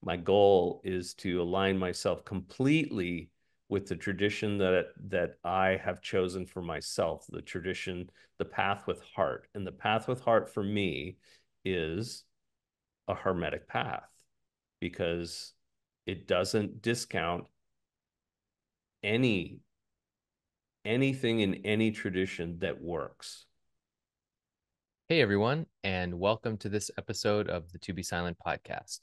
My goal is to align myself completely with the tradition that I have chosen for myself, the tradition, the path with heart. And the path with heart for me is a Hermetic path because it doesn't discount anything in any tradition that works. Hey everyone, and welcome to this episode of the To Be Silent podcast.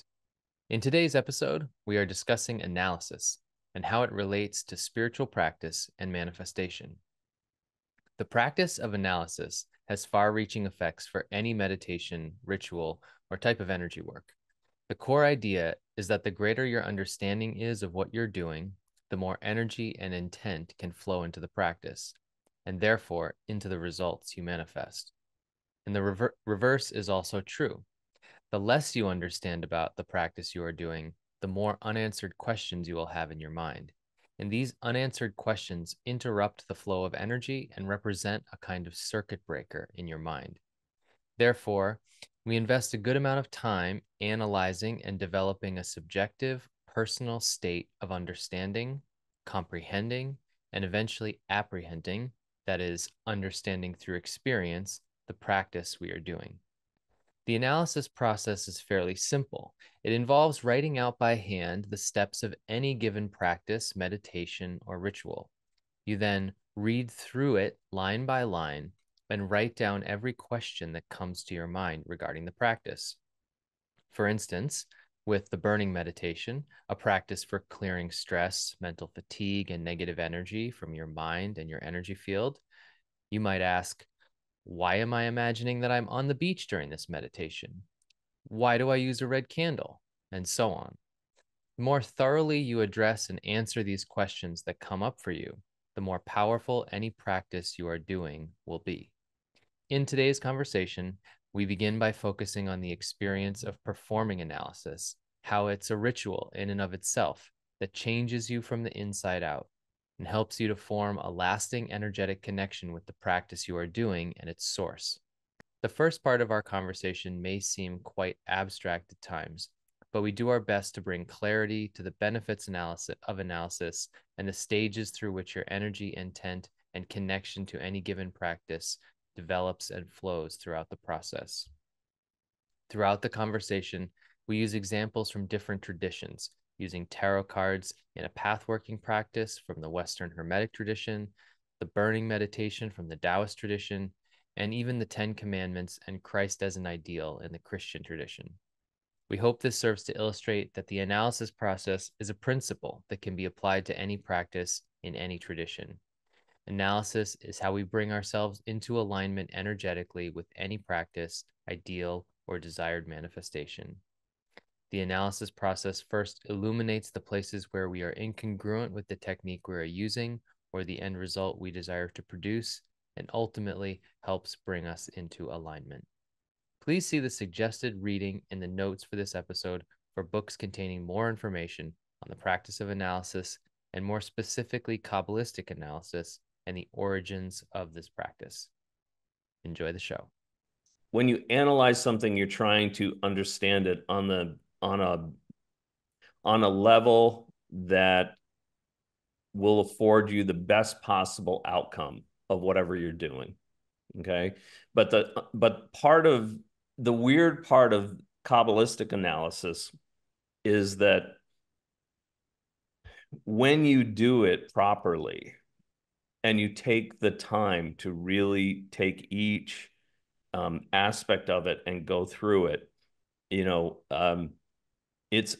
In today's episode, we are discussing analysis and how it relates to spiritual practice and manifestation. The practice of analysis has far-reaching effects for any meditation, ritual, or type of energy work. The core idea is that the greater your understanding is of what you're doing, the more energy and intent can flow into the practice, and therefore into the results you manifest. And the reverse is also true. The less you understand about the practice you are doing, the more unanswered questions you will have in your mind. And these unanswered questions interrupt the flow of energy and represent a kind of circuit breaker in your mind. Therefore, we invest a good amount of time analyzing and developing a subjective, personal state of understanding, comprehending, and eventually apprehending, that is, understanding through experience, the practice we are doing. The analysis process is fairly simple. It involves writing out by hand the steps of any given practice, meditation, or ritual. You then read through it line by line and write down every question that comes to your mind regarding the practice. For instance, with the burning meditation, a practice for clearing stress, mental fatigue, and negative energy from your mind and your energy field, you might ask, why am I imagining that I'm on the beach during this meditation? Why do I use a red candle? And so on. The more thoroughly you address and answer these questions that come up for you, the more powerful any practice you are doing will be. In today's conversation, we begin by focusing on the experience of performing analysis, how it's a ritual in and of itself that changes you from the inside out and helps you to form a lasting energetic connection with the practice you are doing and its source. The first part of our conversation may seem quite abstract at times, but we do our best to bring clarity to the benefits of analysis and the stages through which your energy, intent, and connection to any given practice develops and flows throughout the process. Throughout the conversation, we use examples from different traditions, using tarot cards in a pathworking practice from the Western Hermetic tradition, the burning meditation from the Taoist tradition, and even the Ten Commandments and Christ as an ideal in the Christian tradition. We hope this serves to illustrate that the analysis process is a principle that can be applied to any practice in any tradition. Analysis is how we bring ourselves into alignment energetically with any practice, ideal, or desired manifestation. The analysis process first illuminates the places where we are incongruent with the technique we are using or the end result we desire to produce, and ultimately helps bring us into alignment. Please see the suggested reading in the notes for this episode for books containing more information on the practice of analysis and more specifically Kabbalistic analysis and the origins of this practice. Enjoy the show. When you analyze something, you're trying to understand it on a level that will afford you the best possible outcome of whatever you're doing. Okay. But part of the weird part of Kabbalistic analysis is that when you do it properly and you take the time to really take each aspect of it and go through it, you know, it's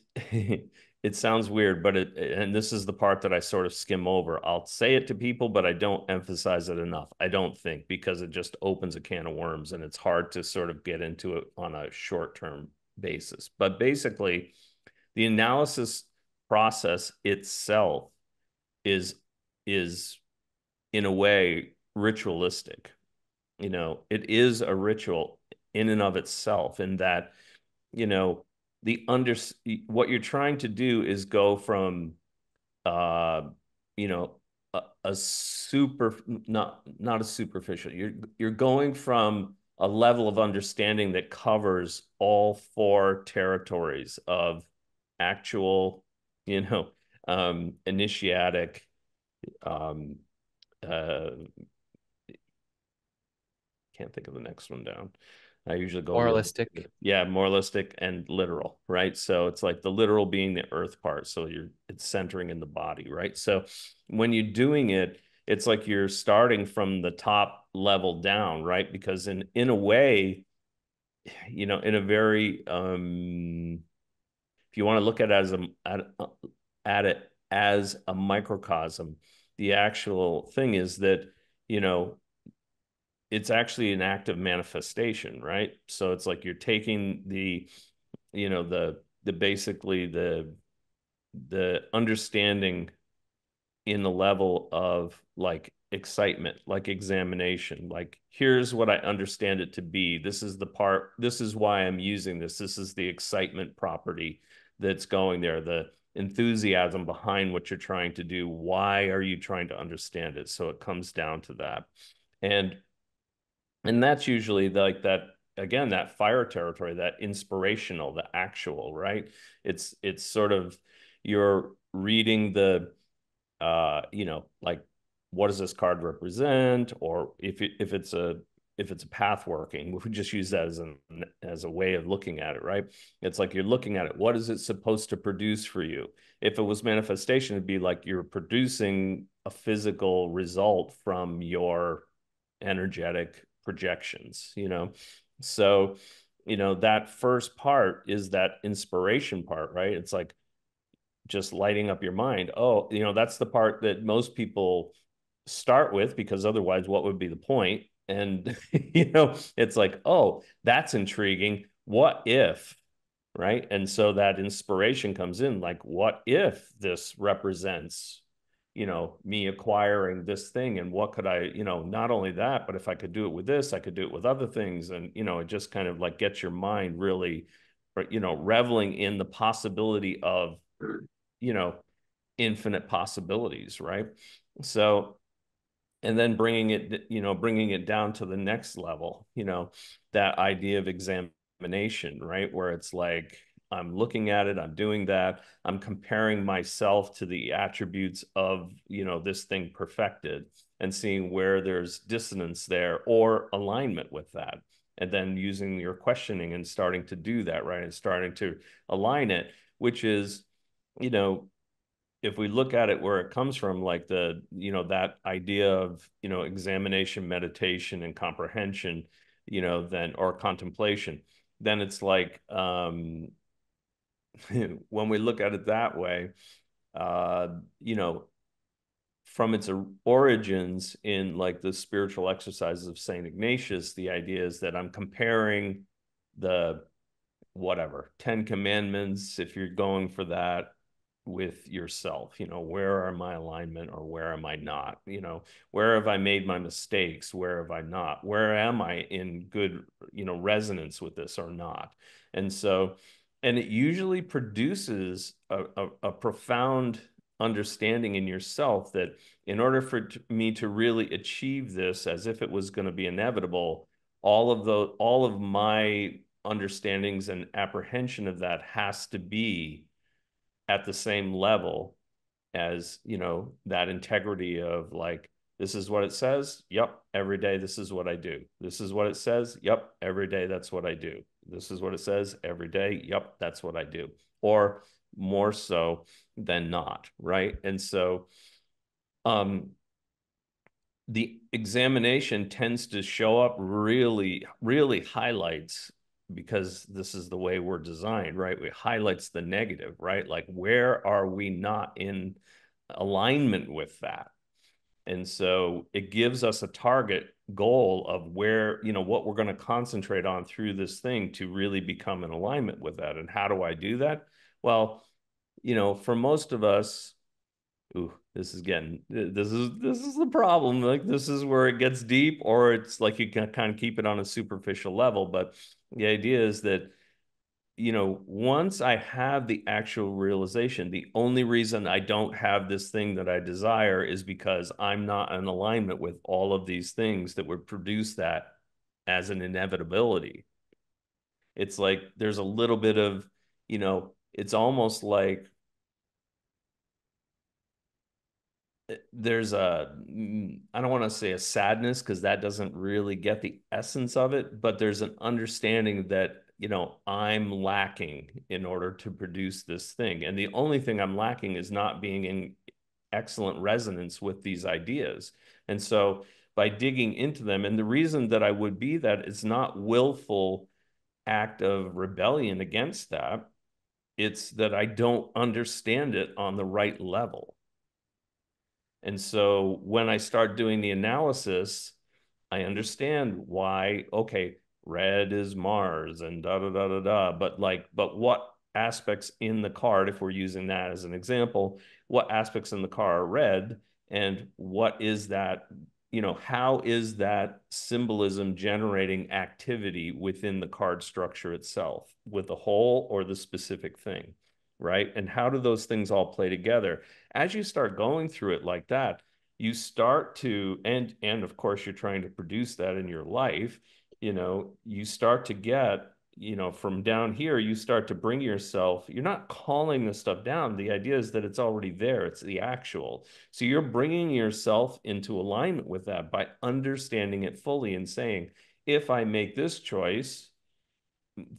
it sounds weird, but and this is the part that I sort of skim over. I'll say it to people, but I don't emphasize it enough. I don't think, because it just opens a can of worms and it's hard to sort of get into it on a short-term basis. But basically, the analysis process itself is in a way ritualistic. You know, it is a ritual in and of itself, in that, you know, what you're trying to do is go from uh you know a super not a superficial, you're going from a level of understanding that covers all four territories of actual, you know, initiatic, um, uh, can't think of the next one down. I usually go really, Moralistic. yeah, moralistic and literal, right? So it's like the literal being the earth part. So it's centering in the body, right? So when you're doing it, it's like you're starting from the top level down, right? Because in a way, in a very if you want to look at it as a microcosm, the actual thing is that, you know, it's actually an act of manifestation, right? So it's like you're taking the basically the understanding in the level of like excitement, like examination, like here's what I understand it to be. This is the part, this is why I'm using this. This is the excitement property that's going there, the enthusiasm behind what you're trying to do. Why are you trying to understand it? So it comes down to that. And that's usually like that, again, that fire territory, that inspirational, the actual, right? It's sort of, you're reading the like, what does this card represent? Or if it's a path working, we just use that as a way of looking at it, right? It's like you're looking at it. What is it supposed to produce for you? If it was manifestation, it'd be like you're producing a physical result from your energetic projections, So, that first part is that inspiration part, right? It's like just lighting up your mind. Oh, that's the part that most people start with, because otherwise, what would be the point? And, it's like, oh, that's intriguing. What if, right? And so that inspiration comes in, like, what if this represents, me acquiring this thing? And what could I, not only that, but if I could do it with this, I could do it with other things. And, it just kind of like gets your mind really, reveling in the possibility of, you know, infinite possibilities, right? So, and then bringing it down to the next level, that idea of examination, right? Where it's like, I'm looking at it, I'm doing that, I'm comparing myself to the attributes of, this thing perfected, and seeing where there's dissonance there or alignment with that. And then using your questioning and starting to do that, right? And starting to align it, which is, you know, if we look at it where it comes from, like that idea of, examination, meditation, and comprehension, then, or contemplation, then it's like, when we look at it that way, uh, you know, from its origins in like the spiritual exercises of Saint Ignatius, the idea is that I'm comparing the whatever 10 commandments, if you're going for that, with yourself. Where are my alignment, or where am I not? Where have I made my mistakes? Where have I not? Where am I in good, resonance with this or not? And so, and it usually produces a profound understanding in yourself that in order for me to really achieve this, as if it was going to be inevitable, all of my understandings and apprehension of that has to be at the same level as, that integrity of like, this is what it says, yep, every day this is what I do. This is what it says, yep, every day that's what I do. This is what it says every day, yep, that's what I do. Or more so than not, right? And so the examination tends to show up really, really highlights, because this is the way we're designed, right? It highlights the negative, right? Like, where are we not in alignment with that? And so it gives us a target goal of where, what we're going to concentrate on through this thing to really become in alignment with that. And how do I do that? Well, for most of us, ooh, this is the problem. Like, this is where it gets deep, or it's like you can kind of keep it on a superficial level. But the idea is that, once I have the actual realization, the only reason I don't have this thing that I desire is because I'm not in alignment with all of these things that would produce that as an inevitability. It's like there's a little bit of, it's almost like there's I don't want to say a sadness because that doesn't really get the essence of it, but there's an understanding that, I'm lacking in order to produce this thing. And the only thing I'm lacking is not being in excellent resonance with these ideas. And so by digging into them, and the reason that I would be that, it's not willful act of rebellion against that. It's that I don't understand it on the right level. And so when I start doing the analysis, I understand why, okay, red is Mars and da da da da da. But what aspects in the card, if we're using that as an example, what aspects in the car are red, and what is that, how is that symbolism generating activity within the card structure itself, with the whole or the specific thing, right? And how do those things all play together? As you start going through it like that, you start to, and of course you're trying to produce that in your life, you start to get, from down here, you start to bring yourself, you're not calling this stuff down. The idea is that it's already there. It's the actual. So you're bringing yourself into alignment with that by understanding it fully and saying, if I make this choice,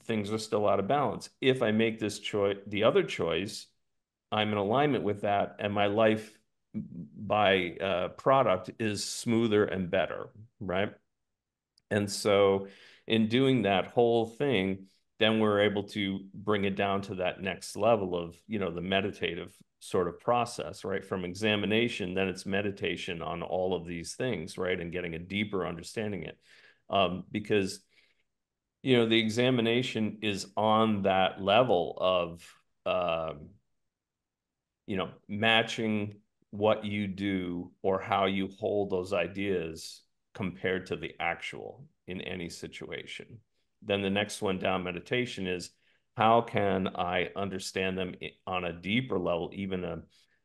things are still out of balance. If I make this choice, the other choice, I'm in alignment with that, and my life by product is smoother and better, right? And so in doing that whole thing, then we're able to bring it down to that next level of, the meditative sort of process, right? From examination, then it's meditation on all of these things, right? And getting a deeper understanding it. Because, the examination is on that level of, matching what you do or how you hold those ideas compared to the actual in any situation. Then the next one down, meditation, is how can I understand them on a deeper level, even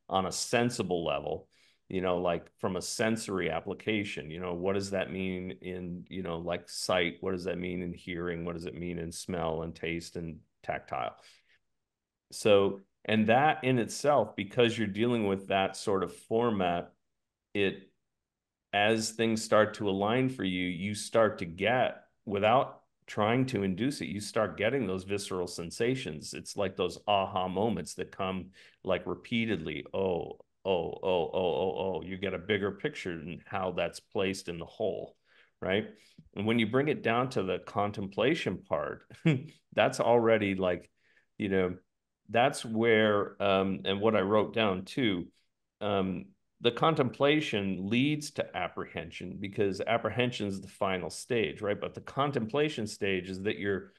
on a sensible level, like from a sensory application, what does that mean in, like sight? What does that mean in hearing? What does it mean in smell and taste and tactile? So, and that in itself, because you're dealing with that sort of format, it, as things start to align for you, you start to get, without trying to induce it, you start getting those visceral sensations. It's like those aha moments that come like repeatedly. Oh, oh, oh, oh, oh, oh. You get a bigger picture in how that's placed in the whole, right? And when you bring it down to the contemplation part, that's already like, you know, that's where, and what I wrote down too, the contemplation leads to apprehension, because apprehension is the final stage, right? But the contemplation stage is that you're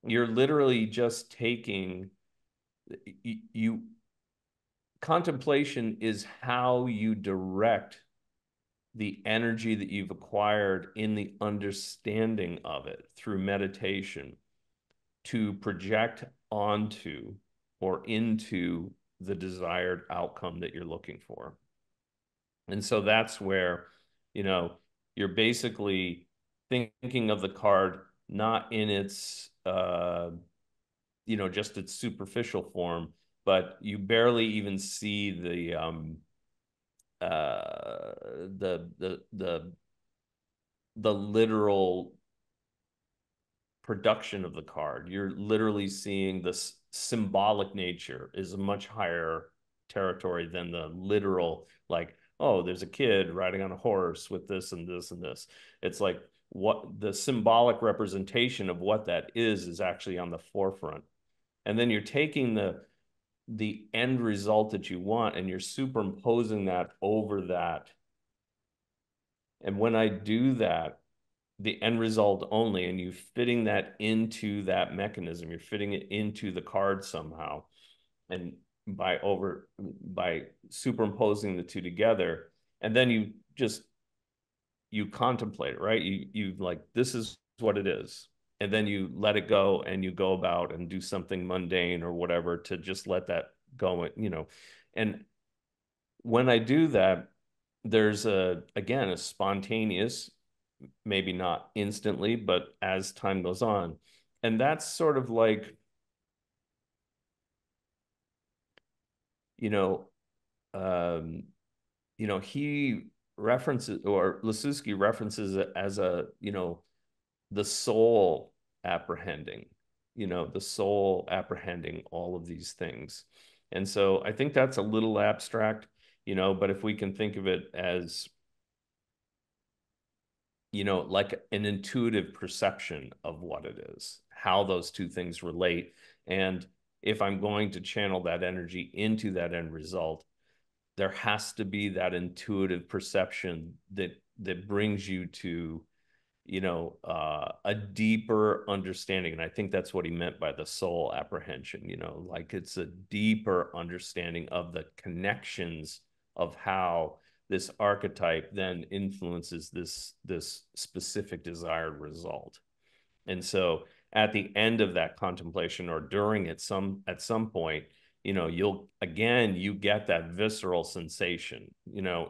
literally just taking, you contemplation is how you direct the energy that you've acquired in the understanding of it through meditation to project onto or into the desired outcome that you're looking for. And so that's where, you're basically thinking of the card not in its, just its superficial form, but you barely even see uh, the, the, the, the literal production of the card. You're literally seeing this symbolic nature is a much higher territory than the literal, like, oh, there's a kid riding on a horse with this and this and this. It's like what the symbolic representation of what that is actually on the forefront. And then you're taking the end result that you want and you're superimposing that over that. And when I do that, the end result only, and you fitting that into that mechanism, you're fitting it into the card somehow, and by superimposing the two together, and then you contemplate it, right? You like, this is what it is, and then you let it go and you go about and do something mundane or whatever to just let that go, and when I do that, there's again a spontaneous, maybe not instantly, but as time goes on. And that's sort of like you know, um, he references, or Lisiewski references it as a, the soul apprehending, the soul apprehending all of these things. And so I think that's a little abstract, but if we can think of it as, like an intuitive perception of what it is, how those two things relate. And if I'm going to channel that energy into that end result, there has to be that intuitive perception that brings you to, a deeper understanding. And I think that's what he meant by the soul apprehension, like it's a deeper understanding of the connections of how this archetype then influences this specific desired result. And so at the end of that contemplation, or during it, at some point, you get that visceral sensation,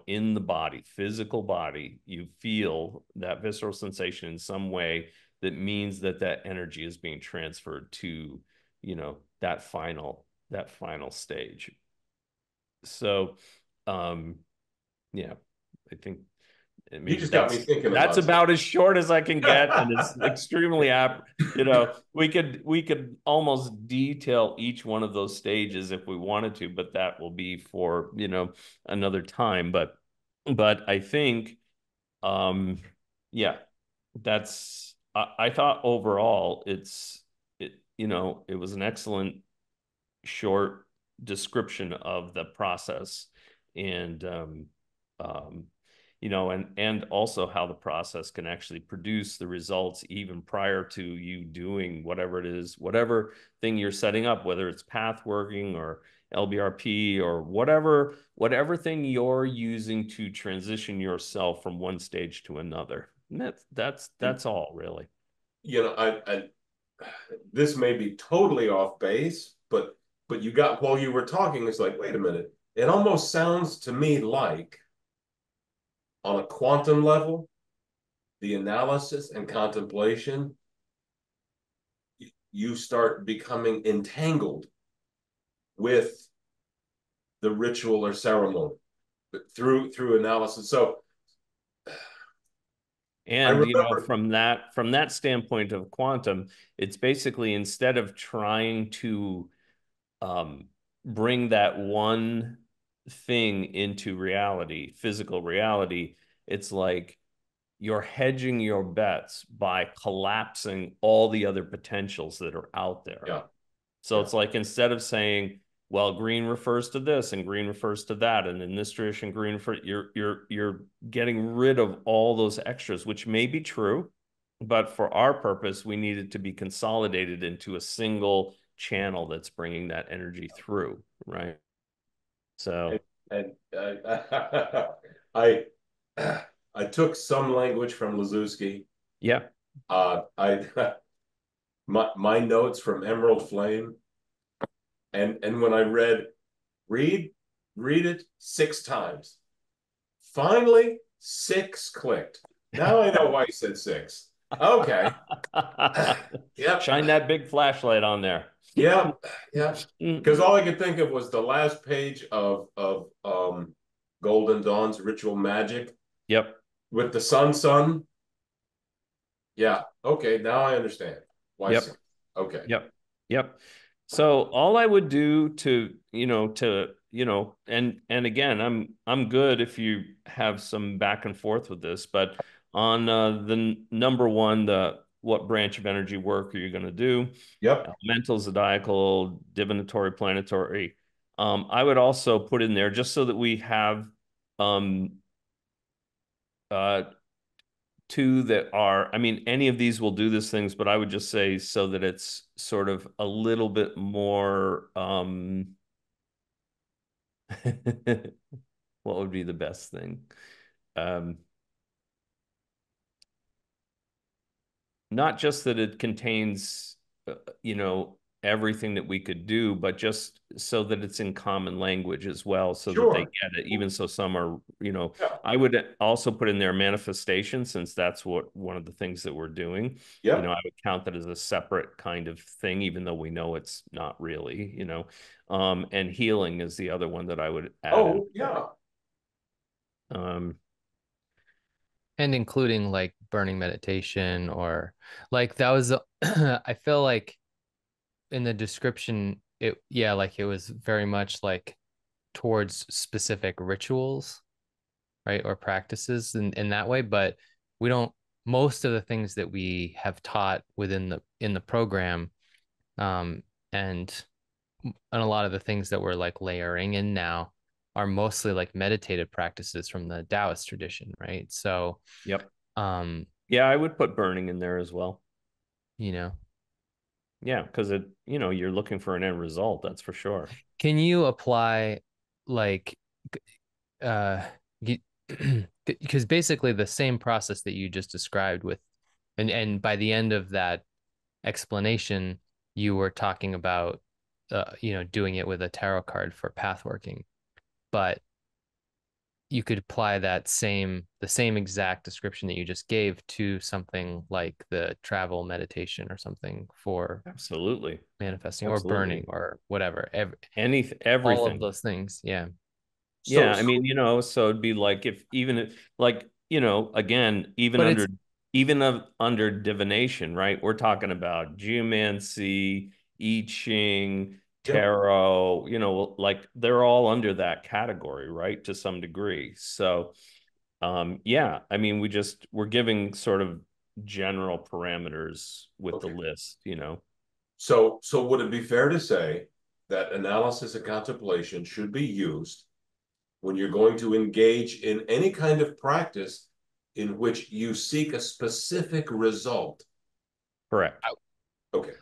in the body, physical body. You feel that visceral sensation in some way that means that that energy is being transferred to, that final stage. So, yeah, I think You maybe just got me thinking that's about about as short as I can get, and it's something. extremely we could almost detail each one of those stages if we wanted to, but that will be for, another time. But I think, um yeah, I thought overall it was an excellent short description of the process, and um, and also how the process can actually produce the results even prior to you doing whatever it is, whatever thing you're setting up, whether it's path working or LBRP or whatever thing you're using to transition yourself from one stage to another. And that's all really. I this may be totally off base, but you got while you were talking, it's like, wait a minute. It almost sounds to me like on a quantum level, the analysis and contemplation, you start becoming entangled with the ritual or ceremony through analysis. So I And remember, from that standpoint of quantum, it's basically, instead of trying to um, bring that one thing into reality, physical reality, it's like you're hedging your bets by collapsing all the other potentials that are out there. yeah, So yeah. it's like, instead of saying, well, green refers to this and green refers to that, and in this tradition, green refers, you're getting rid of all those extras, which may be true, but for our purpose, we need it to be consolidated into a single channel that's bringing that energy through, right? And, So and I I took some language from Lisiewski. yeah, I my notes from Emerald Flame, and when I read read it 6 times. Finally, 6 clicked. Now I know why he said 6. Okay. Yep. shine that big flashlight on there. Yep. Yep. Because all I could think of was the last page of Golden Dawn's Ritual Magic Yep. with the sun. Yeah. Okay. Now I understand why Yep. 6. Okay. Yep. Yep. So all I would do and again, I'm good if you have some back and forth with this, but on the number one, the what branch of energy work are you going to do? Yep. Mental, zodiacal, divinatory, planetary. I would also put in there, just so that we have um uh two that are, I mean, any of these will do these things, but I would just say, so that it's sort of a little bit more, what would be the best thing? Um, Not just that it contains, uh, you know, everything that we could do, but just so that it's in common language as well, so that they Sure. get it. Even so, some are, Yeah. I would also put in there manifestation, since that's what one of the things that we're doing. Yep. I would count that as a separate kind of thing, even though we know it's not really. And healing is the other one that I would add in Oh, there. yeah. And including like burning meditation, or like that was I feel like in the description like it was very much like towards specific rituals, right, or practices in that way. But we don't, most of the things that we have taught within the program, um and a lot of the things that we're like layering in now are mostly like meditative practices from the Taoist tradition, right? So Yep. um Yeah, I would put burning in there as well. you know, Yeah, because you're looking for an end result, that's for sure. can you apply like uh because basically the same process that you just described with, and by the end of that explanation you were talking about doing it with a tarot card for path working, but you could apply the same exact description that you just gave to something like the travel meditation or something for Absolutely. manifesting or burning Absolutely. or whatever. All of Everything. those things. Yeah. So, Yeah, I mean, so it'd be like, if even if, like, again, But it's under divination, right? We're talking about geomancy, I Ching, yep. tarot, like they're all under that category, right? To some degree. So, yeah, I mean, we're giving sort of general parameters with the Okay. list. So would it be fair to say that analysis and contemplation should be used when you're going to engage in any kind of practice in which you seek a specific result? Correct. Okay.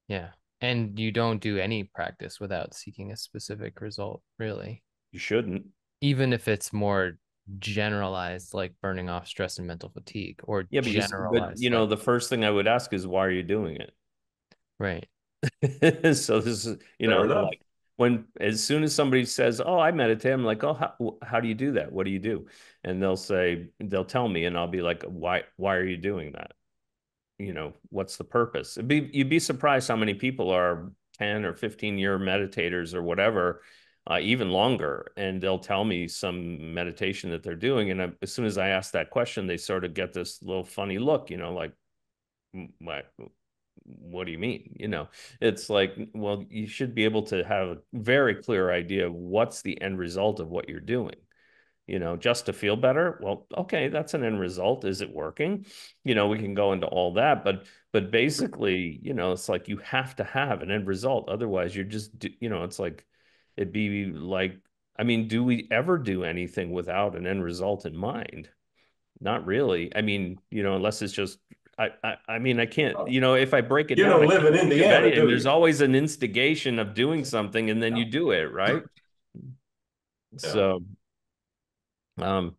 Yeah. And you don't do any practice without seeking a specific result, really. You shouldn't. Even if it's more generalized, like burning off stress and mental fatigue, or Yeah, but generalized, like, the first thing I would ask is, why are you doing it? right. So this is, Fair enough. like, as soon as somebody says, "Oh, I meditate," I'm like, "Oh, how do you do that? What do you do?" And they'll tell me, and I'll be like, "Why are you doing that? What's the purpose?" You'd be surprised how many people are 10 or 15-year meditators or whatever, even longer, and they'll tell me some meditation that they're doing, and as soon as I ask that question, they sort of get this little funny look, like, what do you mean? It's like, well, you should be able to have a very clear idea of what's the end result of what you're doing. Just to feel better. Well, okay, that's an end result. Is it working? We can go into all that, but basically, it's like you have to have an end result. Otherwise, you're just, it's like, it'd be like, I mean, do we ever do anything without an end result in mind? Not really. I mean, unless it's just, I mean, I can't, if I break it You down, don't I live can't in think of Indiana, any, and do there's you? always an instigation of doing something, and then you do it, right? Yeah. So, um,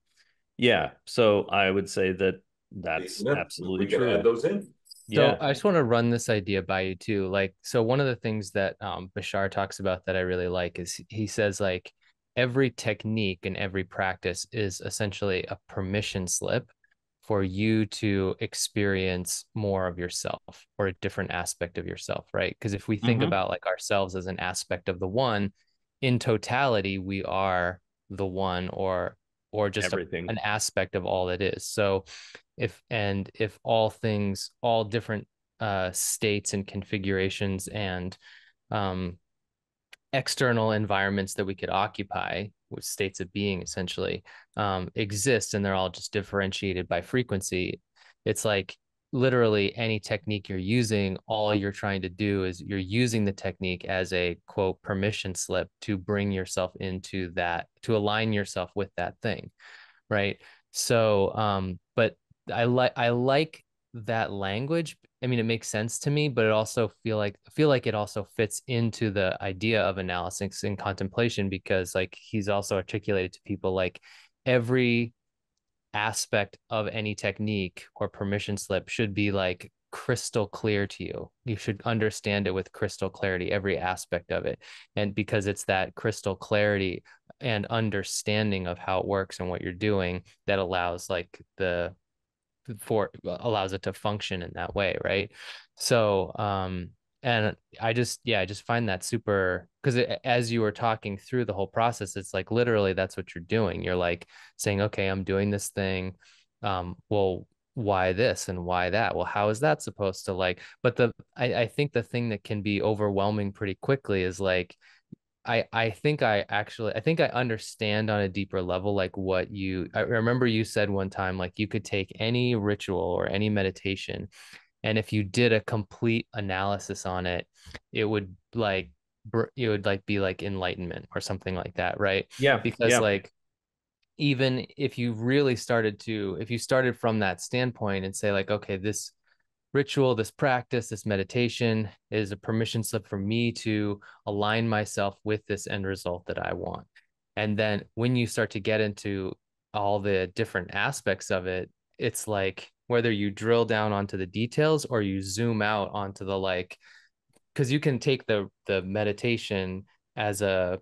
yeah. So I would say that that's Yeah. absolutely We can add true. those in. So Yeah. I just want to run this idea by you too. Like, so one of the things that Bashar talks about that I really like is he says like every technique and every practice is essentially a permission slip for you to experience more of yourself or a different aspect of yourself, right? Because if we think Hmm. about like ourselves as an aspect of the one, in totality, we are the one, or just Everything. an aspect of all it is. So if all things, all different states and configurations and um, external environments that we could occupy with states of being essentially exist, and they're all just differentiated by frequency, it's like literally any technique you're using, all you're trying to do is you're using the technique as a quote permission slip to bring yourself into that, to align yourself with that thing, right? So but I like that language. I mean, it makes sense to me, but it also feel like it also fits into the idea of analysis and contemplation, because like he's also articulated to people like every aspect of any technique or permission slip should be like crystal clear to you. You should understand it with crystal clarity, every aspect of it. And because it's that crystal clarity and understanding of how it works and what you're doing that allows like allows it to function in that way, right? So and I just find that super, because as you were talking through the whole process, it's like literally that's what you're doing. You're like saying, okay, I'm doing this thing. Well, why this and why that? Well, how is that supposed to like? But I think the thing that can be overwhelming pretty quickly is like I think I think I understand on a deeper level like what I remember you said one time like you could take any ritual or any meditation, and if you did a complete analysis on it, it would like it would like be like enlightenment or something like that, right? Yeah, Because yeah. like even if you really if you started from that standpoint and say like, okay, this ritual, this practice, this meditation is a permission slip for me to align myself with this end result that I want. And then when you start to get into all the different aspects of it, it's like whether you drill down onto the details or you zoom out onto the like, because you can take the meditation as a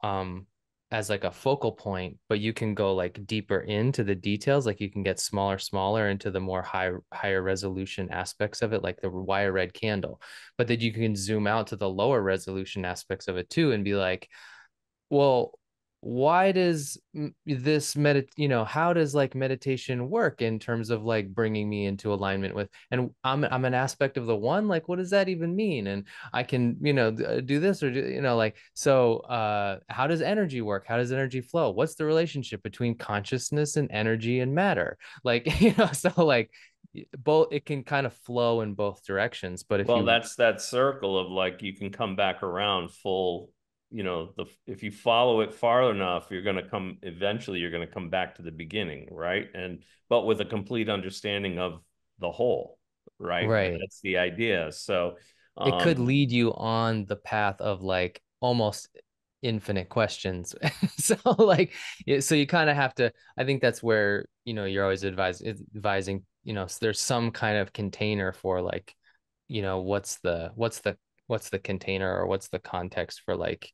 um as like a focal point, but you can go like deeper into the details, like you can get smaller into the more higher resolution aspects of it, like the wire red candle. But then you can zoom out to the lower resolution aspects of it too and be like, well, why does how does like meditation work in terms of like bringing me into alignment with, and I'm an aspect of the one, like what does that even mean? And I can do this or like, so how does energy work? How does energy flow? What's the relationship between consciousness and energy and matter? Like so like both, it can kind of flow in both directions, but if Well, you that's that circle of like you can come back around full, if you follow it far enough, eventually you're going to come back to the beginning, right? But with a complete understanding of the whole, right? right, That's the idea. So, it could um, lead you on the path of like almost infinite questions. So like so you kind of have to, I think that's where you're always advising, there's some kind of container for like, what's the container or what's the context for like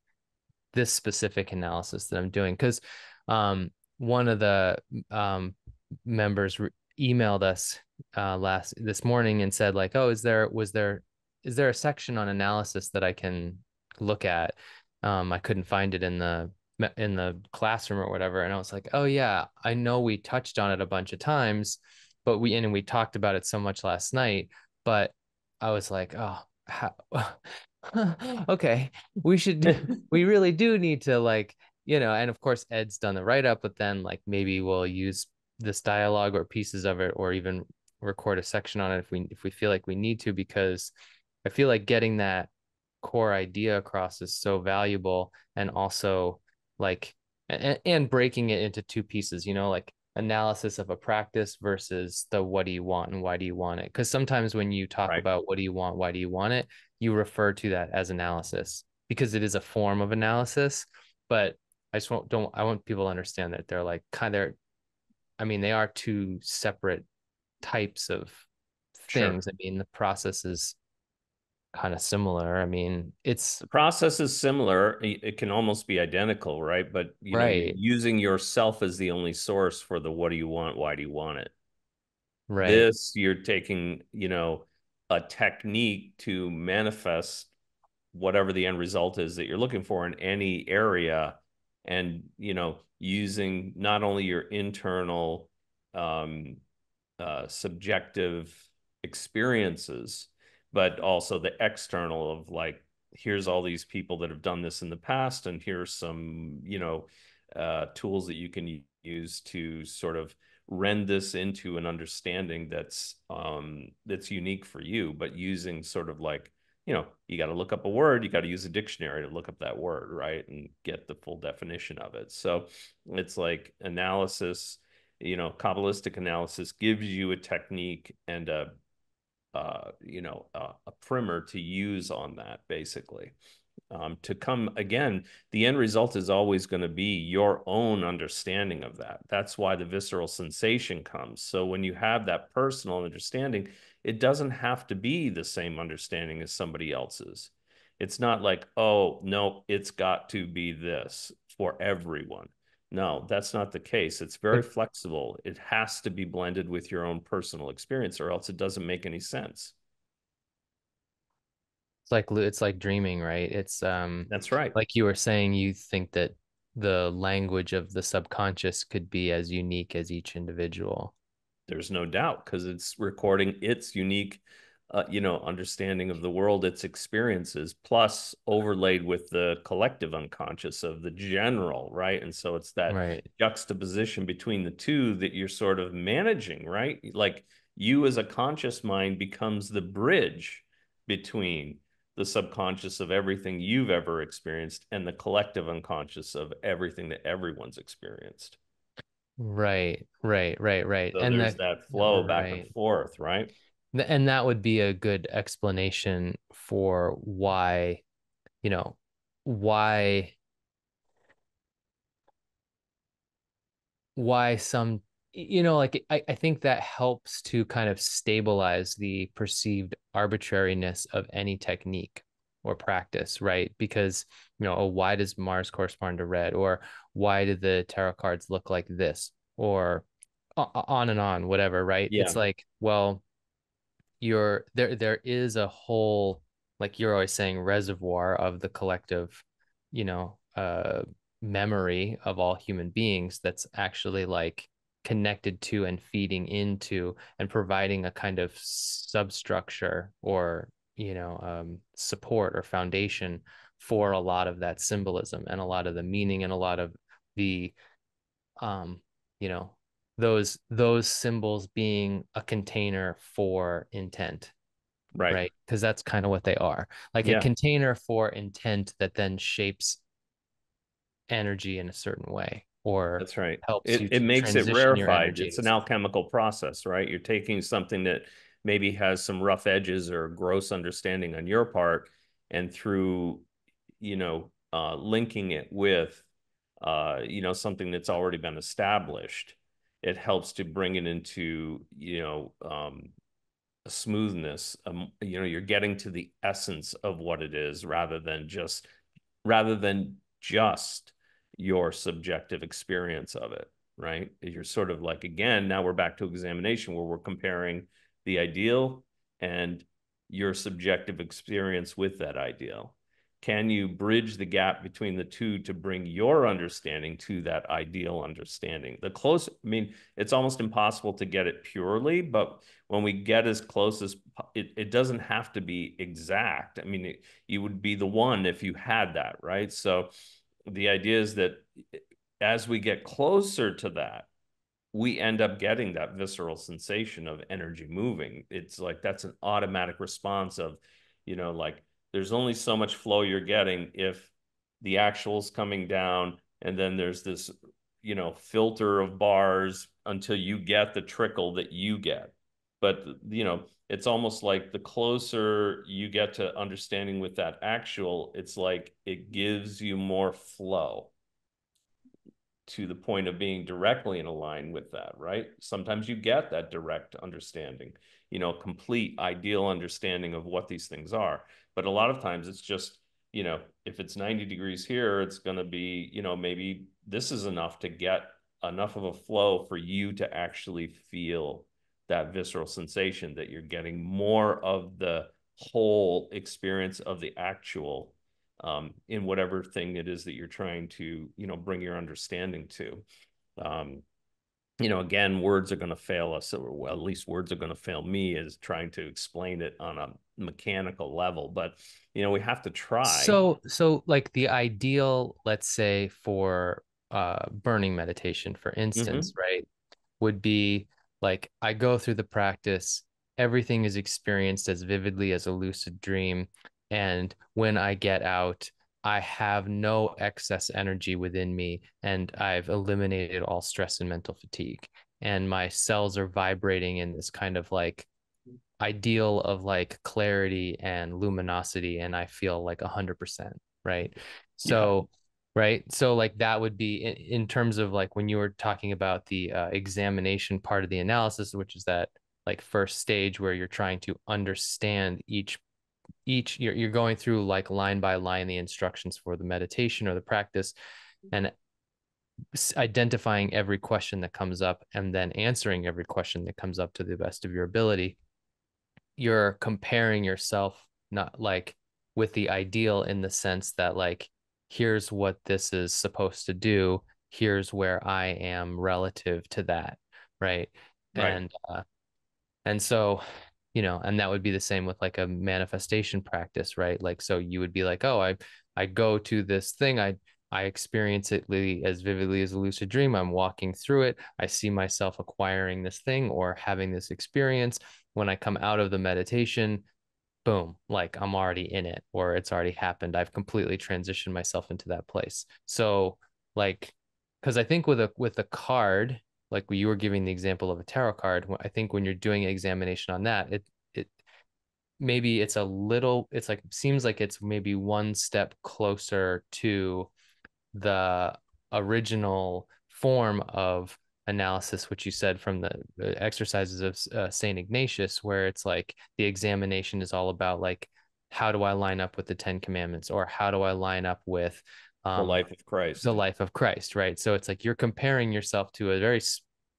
this specific analysis that I'm doing. Because one of the members emailed us this morning and said like, oh, is there a section on analysis that I can look at? I couldn't find it in the classroom or whatever, and I was like, oh yeah, I know we touched on it a bunch of times, but we talked about it so much last night, but I was like, oh, how, okay, we really do need to like, and of course Ed's done the write up, but then like maybe we'll use this dialogue or pieces of it or even record a section on it if we feel like we need to, because I feel like getting that core idea across is so valuable, and also like and breaking it into two pieces, like analysis of a practice versus the what do you want and why do you want it, because sometimes when you talk right. about what do you want, why do you want it, you refer to that as analysis because it is a form of analysis. But I want people to understand that they're like kind of, I mean, they are two separate types of Sure. things. I mean, the process is kind of similar. I mean, it's The process is similar. It can almost be identical, right? But you're right, using yourself as the only source for the what do you want, why do you want it? right, This, you're taking, a technique to manifest whatever the end result is that you're looking for in any area, and, using not only your internal um, subjective experiences, but also the external of like, here's all these people that have done this in the past, and here's some, tools that you can use to sort of rend this into an understanding that's unique for you, but using sort of like, you got to look up a word, you got to use a dictionary to look up that word, right? And get the full definition of it. So it's like analysis, Kabbalistic analysis gives you a technique and a primer to use on that, basically. To come again, the end result is always going to be your own understanding of that. That's why the visceral sensation comes. So when you have that personal understanding, it doesn't have to be the same understanding as somebody else's. It's not like, oh, no, it's got to be this for everyone. No, that's not the case. It's very flexible. It has to be blended with your own personal experience, or else it doesn't make any sense. It's like dreaming, right? It's That's right. like you were saying, you think that the language of the subconscious could be as unique as each individual. There's no doubt, because it's recording its unique, understanding of the world, its experiences, plus overlaid with the collective unconscious of the general, right? And so it's that Right. juxtaposition between the two that you're sort of managing, right? Like you as a conscious mind becomes the bridge between the subconscious of everything you've ever experienced and the collective unconscious of everything that everyone's experienced. Right, right, right, right. So And there's that, that flow back and right. forth, right? And that would be a good explanation for why, you know, why some, like I think that helps to kind of stabilize the perceived arbitrariness of any technique or practice, right? Because, oh, why does Mars correspond to red? Or why do the tarot cards look like this? Or on and on, whatever, right? Yeah, It's like, well, there is a whole, like you're always saying, reservoir of the collective, you know uh memory of all human beings that's actually like connected to and feeding into and providing a kind of substructure or support or foundation for a lot of that symbolism and a lot of the meaning and a lot of the um you know those symbols being a container for intent, right. right? Because that's kind of what they are, like a Yeah, container for intent that then shapes energy in a certain way or that's right. helps you It to makes it transition your rarefied. energy in It's a an certain alchemical process, right? You're taking something that maybe has some rough edges or gross understanding on your part, and through, linking it with, something that's already been established, it helps to bring it into, a smoothness. You're getting to the essence of what it is rather than just your subjective experience of it, right? You're sort of like, again, now we're back to examination where we're comparing the ideal and your subjective experience with that ideal. Can you bridge the gap between the two to bring your understanding to that ideal understanding? It's almost impossible to get it purely, but when we get as close as it doesn't have to be exact. You would be the one if you had that, right? So the idea is that as we get closer to that, we end up getting that visceral sensation of energy moving. It's like that's an automatic response of, like there's only so much flow you're getting if the actual's coming down, and then there's this, filter of bars until you get the trickle that you get. But, it's almost like the closer you get to understanding with that actual, it's like it gives you more flow to the point of being directly in line with that, right? Sometimes you get that direct understanding, complete ideal understanding of what these things are. But a lot of times it's just, if it's 90 degrees here, it's going to be, maybe this is enough to get enough of a flow for you to actually feel that visceral sensation, that you're getting more of the whole experience of the actual, in whatever thing it is that you're trying to, bring your understanding to. Um, again, words are going to fail us, or well, at least words are going to fail me as trying to explain it on a mechanical level. But, we have to try. so like the ideal, let's say, for burning meditation, for instance, Mm-hmm. right, would be like I go through the practice, everything is experienced as vividly as a lucid dream. And when I get out, I have no excess energy within me, and I've eliminated all stress and mental fatigue. And my cells are vibrating in this kind of like ideal of like clarity and luminosity, and I feel like 100%. right? Yeah. So, right. So like that would be in terms of like when you were talking about the examination part of the analysis, which is that like first stage where you're trying to understand each you're going through like line by line the instructions for the meditation or the practice and identifying every question that comes up and then answering every question that comes up to the best of your ability. You're comparing yourself not like with the ideal in the sense that like here's what this is supposed to do, here's where I am relative to that, right? Right. And so, and that would be the same with like a manifestation practice, right? Like, so you would be like, oh, I go to this thing, I experience it as vividly as a lucid dream. I'm walking through it. I see myself acquiring this thing or having this experience. When I come out of the meditation, boom, like I'm already in it or it's already happened. I've completely transitioned myself into that place. So like, because I think with a card, like you were giving the example of a tarot card, I think when you're doing an examination on that, it maybe it's like seems like it's maybe one step closer to the original form of analysis, which you said from the exercises of Saint Ignatius, where it's like the examination is all about like, how do I line up with the Ten Commandments, or how do I line up with The life of the Christ. life of Christ, right? So it's like you're comparing yourself to a very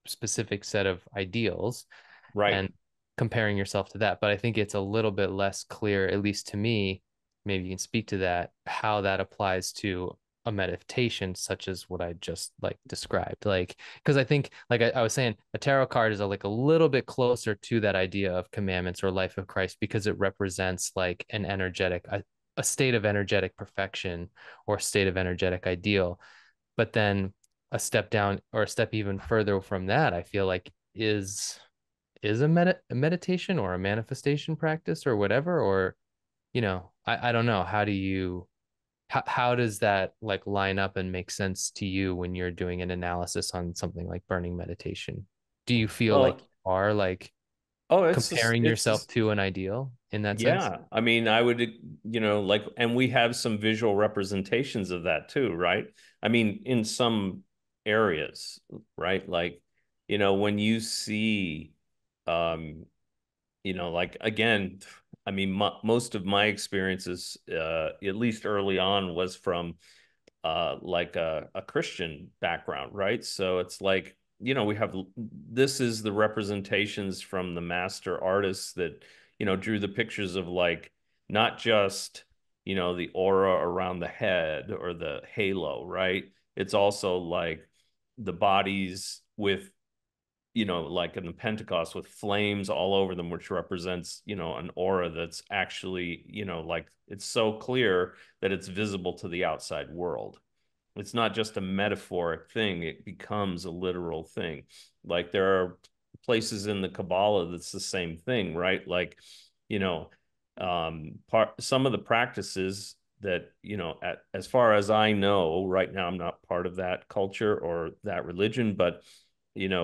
specific set of ideals Right. and comparing yourself to that. But I think it's a little bit less clear, at least to me. Maybe you can speak to that, how that applies to a meditation such as what I just like described. Like, because I think, like I was saying, a tarot card is like a little bit closer to that idea of commandments or life of Christ because it represents like an energetic, a state of energetic perfection or state of energetic ideal. But then a step down or a step even further from that, I feel like is a meditation or a manifestation practice or whatever, or I don't know, how does that like line up and make sense to you when you're doing an analysis on something like burning meditation? Do you feel like Well, you are like oh, comparing it's yourself just, to an ideal in that sense? yeah. I mean, I would, like, and we have some visual representations of that too, right? I mean, in some areas, right? Like, when you see, um, like again, I mean, most of my experiences, at least early on, was from like a Christian background, right? So it's like, we have this is the representations from the master artists that, drew the pictures of like not just, the aura around the head or the halo, right? It's also like the bodies with, like in the Pentecost with flames all over them, which represents, an aura that's actually, like it's so clear that it's visible to the outside world. It's not just a metaphoric thing, it becomes a literal thing. Like there are places in the Kabbalah that's the same thing, right? Like, you know, some of the practices that, as far as I know, right now, I'm not part of that culture or that religion, but,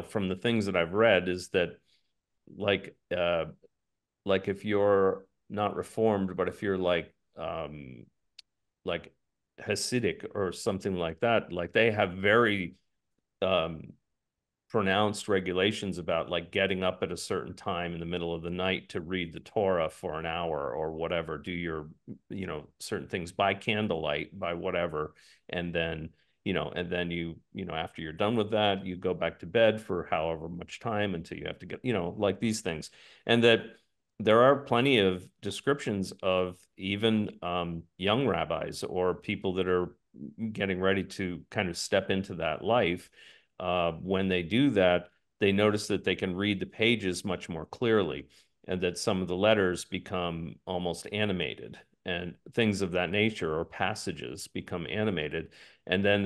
from the things that I've read is that like, like if you're not reformed, but if you're like Hasidic or something like that, like they have very um, pronounced regulations about like getting up at a certain time in the middle of the night to read the Torah for an hour or whatever, do your, certain things by candlelight, by whatever. And then, after you're done with that, you go back to bed for however much time until you have to get, like these things. And that there are plenty of descriptions of even young rabbis or people that are getting ready to kind of step into that life. When they do that, they notice that they can read the pages much more clearly and that some of the letters become almost animated and things of that nature, or passages become animated. And then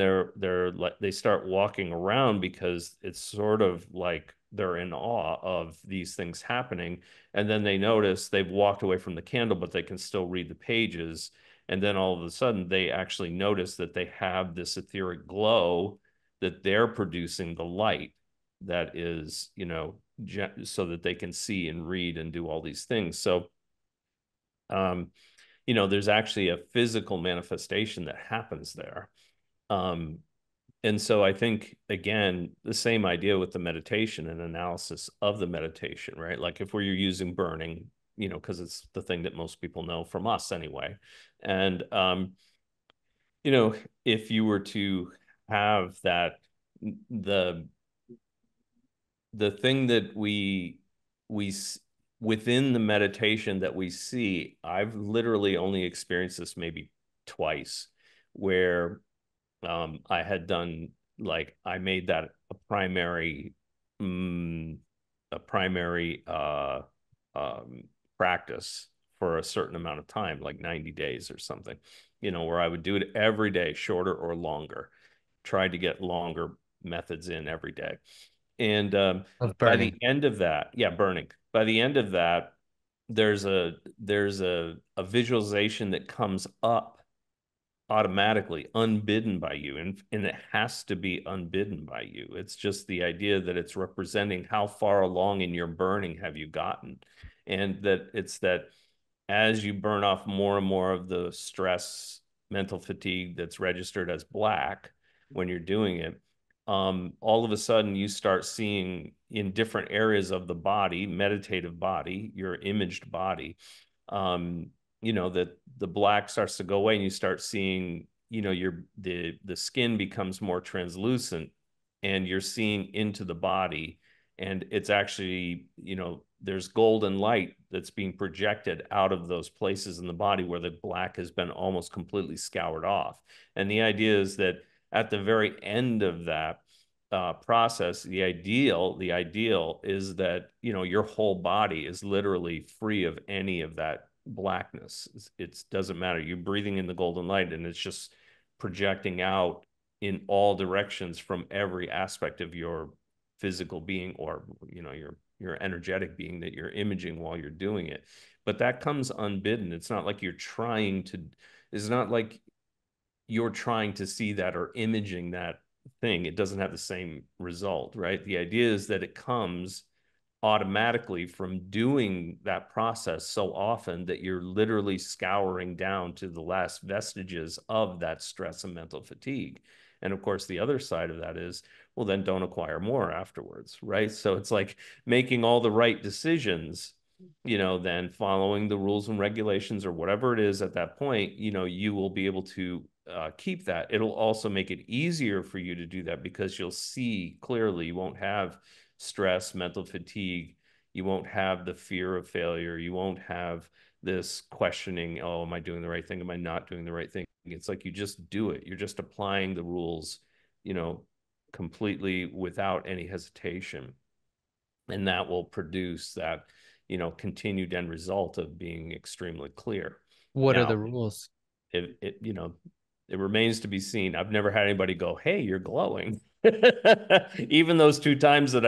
they start walking around because it's sort of like they're in awe of these things happening. And then they notice they've walked away from the candle, but they can still read the pages. And then all of a sudden they actually notice that they have this etheric glow, that they're producing the light that is, so that they can see and read and do all these things. So, um, there's actually a physical manifestation that happens there. And so I think, again, the same idea with the meditation and analysis of the meditation, right? Like if we're using burning, because it's the thing that most people know from us anyway. And, if you were to have that, the thing that we within the meditation that we see, I've literally only experienced this maybe twice, where I had done, like, I made that a primary um, practice for a certain amount of time, like 90 days or something, where I would do it every day, shorter or longer, try to get longer methods in every day. And Of by the burning. end of that, yeah, burning. By the end of that, there's a visualization that comes up automatically, unbidden by you, and it has to be unbidden by you. It's just the idea that it's representing how far along in your burning have you gotten, and that it's that as you burn off more and more of the stress, mental fatigue that's registered as black when you're doing it, all of a sudden you start seeing in different areas of the body, meditative body, your imaged body, um, that the black starts to go away, and you start seeing, the skin becomes more translucent, and you're seeing into the body, and it's actually, there's golden light that's being projected out of those places in the body where the black has been almost completely scoured off. And the idea is that at the very end of that process, the ideal is that, your whole body is literally free of any of that blackness. It doesn't matter. You're breathing in the golden light, and it's just projecting out in all directions from every aspect of your physical being, or your energetic being that you're imaging while you're doing it. But that comes unbidden. It's not like you're trying to see that or imaging that thing. It doesn't have the same result, right? The idea is that it comes automatically from doing that process so often that you're literally scouring down to the last vestiges of that stress and mental fatigue. And of course, the other side of that is, well, then don't acquire more afterwards, right? So it's like making all the right decisions, then following the rules and regulations or whatever it is at that point, you will be able to keep that. It'll also make it easier for you to do that because you'll see clearly. You won't have stress, mental fatigue. You won't have the fear of failure. You won't have this questioning, oh, am I doing the right thing? Am I not doing the right thing? It's like you just do it. You're just applying the rules, completely without any hesitation. And that will produce that, continued end result of being extremely clear. What are Now, the rules? it remains to be seen. I've never had anybody go, hey, you're glowing. Even those 2 times that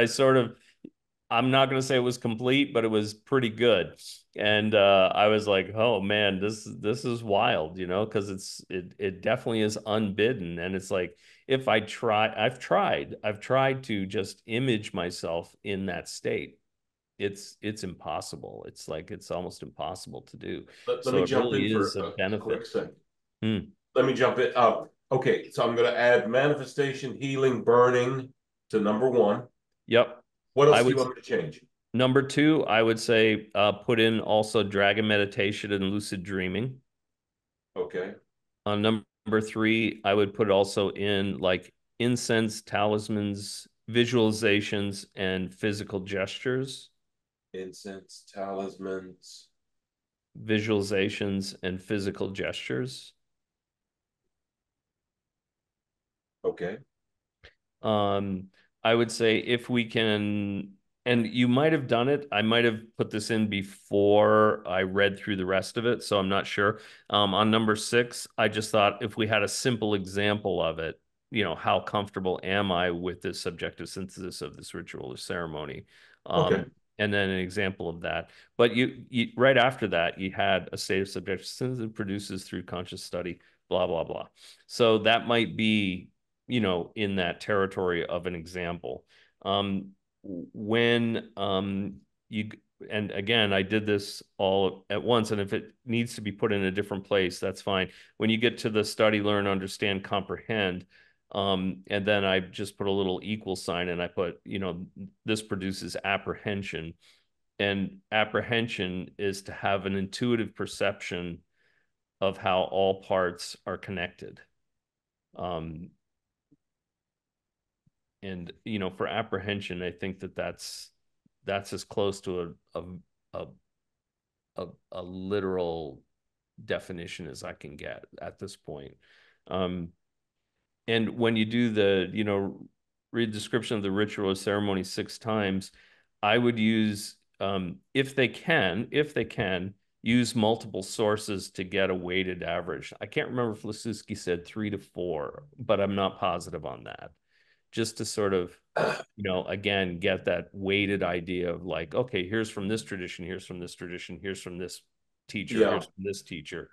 I'm not going to say it was complete, but it was pretty good. And I was like, oh man, this is wild, because it definitely is unbidden. And it's like, if I've tried to just image myself in that state. It's impossible. It's like, it's almost impossible to do. Let So me it jump in really for is a a benefit. quick second. Hmm. Let me jump in. Okay, so I'm going to add manifestation, healing, burning to number one. Yep. What I else do you would want me to change? Number two, I would say put in also dragon meditation and lucid dreaming. Okay. Number three, I would put also in like incense, talismans, visualizations, and physical gestures. Incense, talismans. Visualizations and physical gestures. Okay. Um, I would say if we can, and you might have done it. I might have put this in before I read through the rest of it, so I'm not sure. On number six, I just thought if we had a simple example of it, how comfortable am I with this subjective synthesis of this ritual or ceremony? Okay. And then an example of that. But you right after that, you had a state of subjective synthesis produces through conscious study, blah, blah, blah. So that might be, in that territory of an example. When you and again, I did this all at once, and if it needs to be put in a different place, that's fine. When you get to the study, learn, understand, comprehend, and then I just put a little equal sign, and I put, this produces apprehension. And apprehension is to have an intuitive perception of how all parts are connected. And for apprehension, I think that's as close to a literal definition as I can get at this point. And when you do read description of the ritual or ceremony 6 times, I would use, if they can, use multiple sources to get a weighted average. I can't remember if Lisiewski said 3 to 4, but I'm not positive on that. Just to sort of, again, get that weighted idea of like, okay, here's from this tradition, here's from this tradition, here's from this teacher, Yeah. here's from this teacher,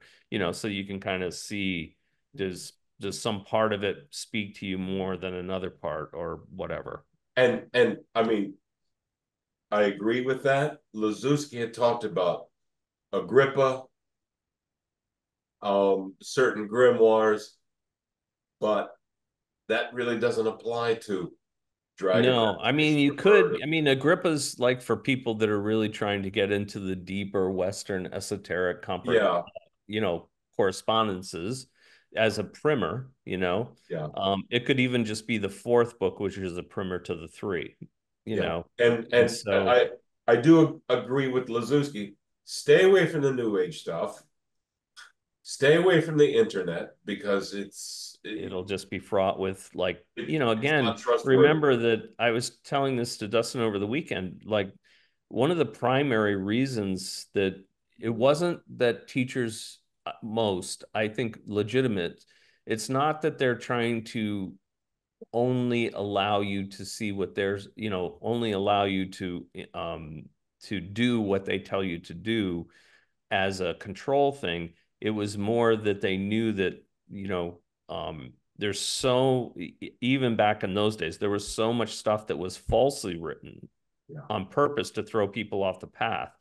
so you can kind of see, does some part of it speak to you more than another part or whatever. And I mean, I agree with that. Lisiewski had talked about Agrippa, certain grimoires, but that really doesn't apply to Dragon No, I mean, you could, I mean, Agrippa's like for people that are really trying to get into the deeper Western esoteric Yeah. correspondences as a primer, Yeah. It could even just be the 4th book, which is a primer to the 3, And so I do agree with Lisiewski. Stay away from the New Age stuff. Stay away from the internet because it'll just be fraught with like, it's again, not trustworthy. remember that I was telling this to Dustin over the weekend, like one of the primary reasons that it wasn't that teachers, most, I think, legitimate, it's not that they're trying to only allow you to see what there's, only allow you to do what they tell you to do as a control thing. It was more that they knew that, there's so, even back in those days, there was so much stuff that was falsely written on purpose to throw people off the path,